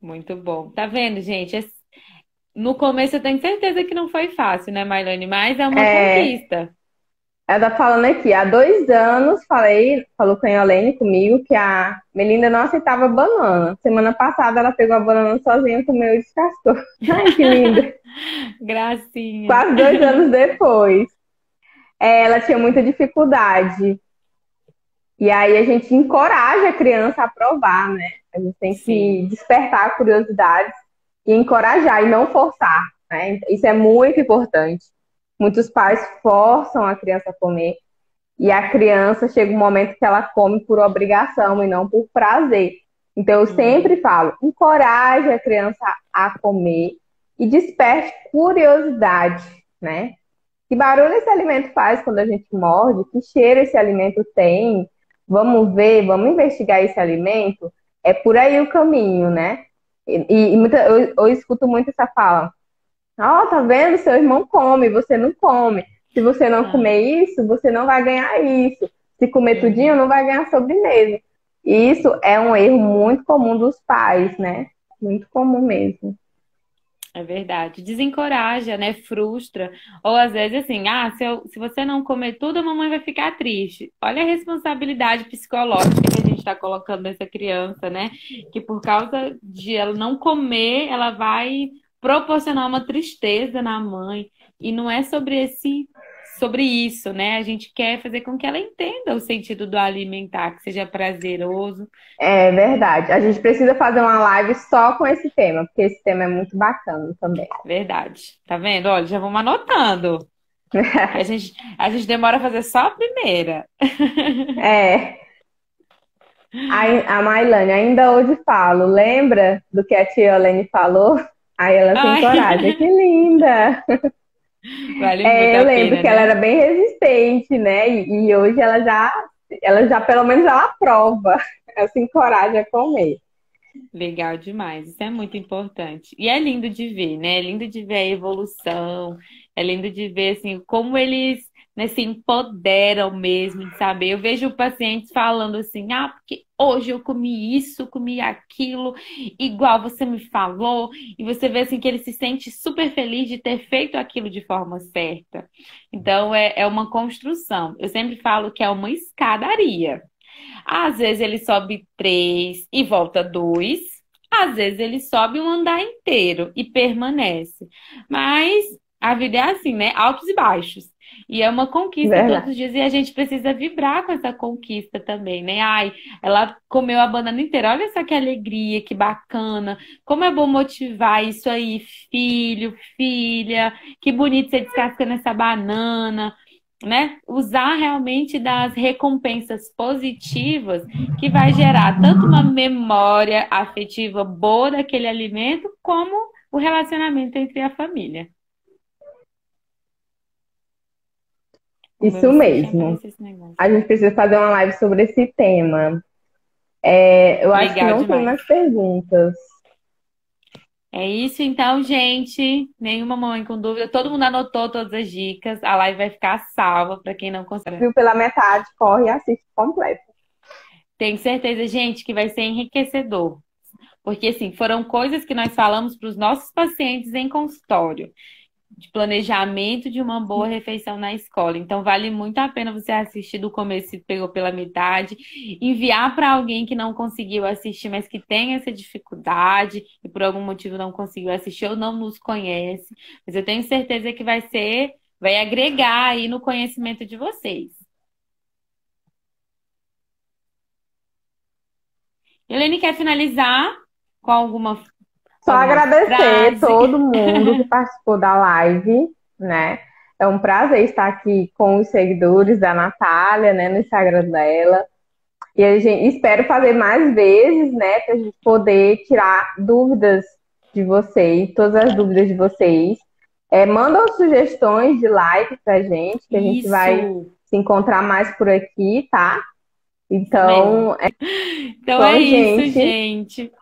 Muito bom. Tá vendo, gente? No começo eu tenho certeza que não foi fácil, né, Mailane? Mas é uma É, conquista. ela tá falando aqui, há 2 anos, falou com a Yolene comigo que a Melinda não aceitava banana. Semana passada ela pegou a banana sozinha, comeu e descascou. Ai, que linda. Gracinha. Quase 2 anos depois. Ela tinha muita dificuldade. E aí a gente encoraja a criança a provar, né? A gente tem que Sim. despertar a curiosidade e encorajar e não forçar. né? Isso é muito importante. Muitos pais forçam a criança a comer e a criança chega um momento que ela come por obrigação e não por prazer. Então, eu Uhum. sempre falo, encoraje a criança a comer e desperte curiosidade, né? Que barulho esse alimento faz quando a gente morde? Que cheiro esse alimento tem? Vamos ver, vamos investigar esse alimento? É por aí o caminho, né? Eu escuto muito essa fala. Ó, tá vendo? Seu irmão come, você não come. Se você não Ah, comer isso, você não vai ganhar isso. Se comer tudinho, uhum. não vai ganhar sobremesa. E isso é um erro muito comum dos pais, né? Muito comum mesmo. É verdade. Desencoraja, né? Frustra. Ou às vezes assim, se você não comer tudo, a mamãe vai ficar triste. Olha a responsabilidade psicológica que a gente está colocando nessa criança, né? Que por causa de ela não comer, ela vai proporcionar uma tristeza na mãe. E não é sobre isso, né? A gente quer fazer com que ela entenda o sentido do alimentar, que seja prazeroso. É verdade. A gente precisa fazer uma live só com esse tema, porque esse tema é muito bacana também. Verdade. Tá vendo? Olha, já vamos anotando. Que a gente demora a fazer só a primeira. É, a Mailane ainda hoje falo, lembra do que a tia Olene falou? Aí ela se encoraja, que Ai, linda! vale muito É, eu a lembro pena, que ela né? era bem resistente, né? E hoje ela já pelo menos ela prova, ela se encoraja a comer. Legal demais. Isso é muito importante. E é lindo de ver, né? É lindo de ver a evolução. É lindo de ver, assim, como eles, né, se empoderam mesmo, de saber. Eu vejo pacientes falando assim, porque hoje eu comi isso, comi aquilo, igual você me falou. E você vê, assim, que ele se sente super feliz de ter feito aquilo de forma certa. Então, é uma construção. Eu sempre falo que é uma escadaria. Às vezes ele sobe três e volta dois. Às vezes ele sobe um andar inteiro e permanece. Mas a vida é assim, né? Altos e baixos. E é uma conquista todos Verdade. os dias e a gente precisa vibrar com essa conquista também, né? Ai, ela comeu a banana inteira. Olha só que alegria, que bacana. Como é bom motivar isso aí, filho, filha. Que bonito você descascando essa banana, né? Usar realmente das recompensas positivas que vai gerar tanto uma memória afetiva boa daquele alimento, como o relacionamento entre a família. Vamos ver Isso você que mesmo. apareceu esse negócio. A gente precisa fazer uma live sobre esse tema. Eu acho que Legal não tem demais. mais perguntas. É isso então, gente. Nenhuma mãe com dúvida. Todo mundo anotou todas as dicas. A live vai ficar salva para quem não consegue. Viu pela metade, corre e assiste completo. Tenho certeza, gente, que vai ser enriquecedor. Porque, assim, foram coisas que nós falamos para os nossos pacientes em consultório, de planejamento de uma boa refeição na escola. Então, vale muito a pena você assistir do começo e pegou pela metade, enviar para alguém que não conseguiu assistir, mas que tem essa dificuldade e por algum motivo não conseguiu assistir ou não nos conhece. Mas eu tenho certeza que vai agregar aí no conhecimento de vocês. Helene, quer finalizar com com Só alguma agradecer frase? todo mundo que participou da live, né? É um prazer estar aqui com os seguidores da Natália, né, no Instagram dela. E a gente espero fazer mais vezes, né, para a gente poder tirar dúvidas de vocês, todas as dúvidas de vocês. Mandam sugestões de like pra gente, que a gente vai Isso, se encontrar mais por aqui, tá? isso mesmo. Então, é Então é com isso, gente. gente.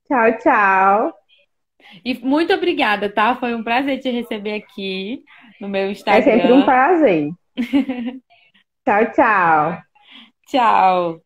Tchau, tchau. E muito obrigada, tá? Foi um prazer te receber aqui no meu É sempre um Instagram. prazer. Tchau, tchau. Tchau.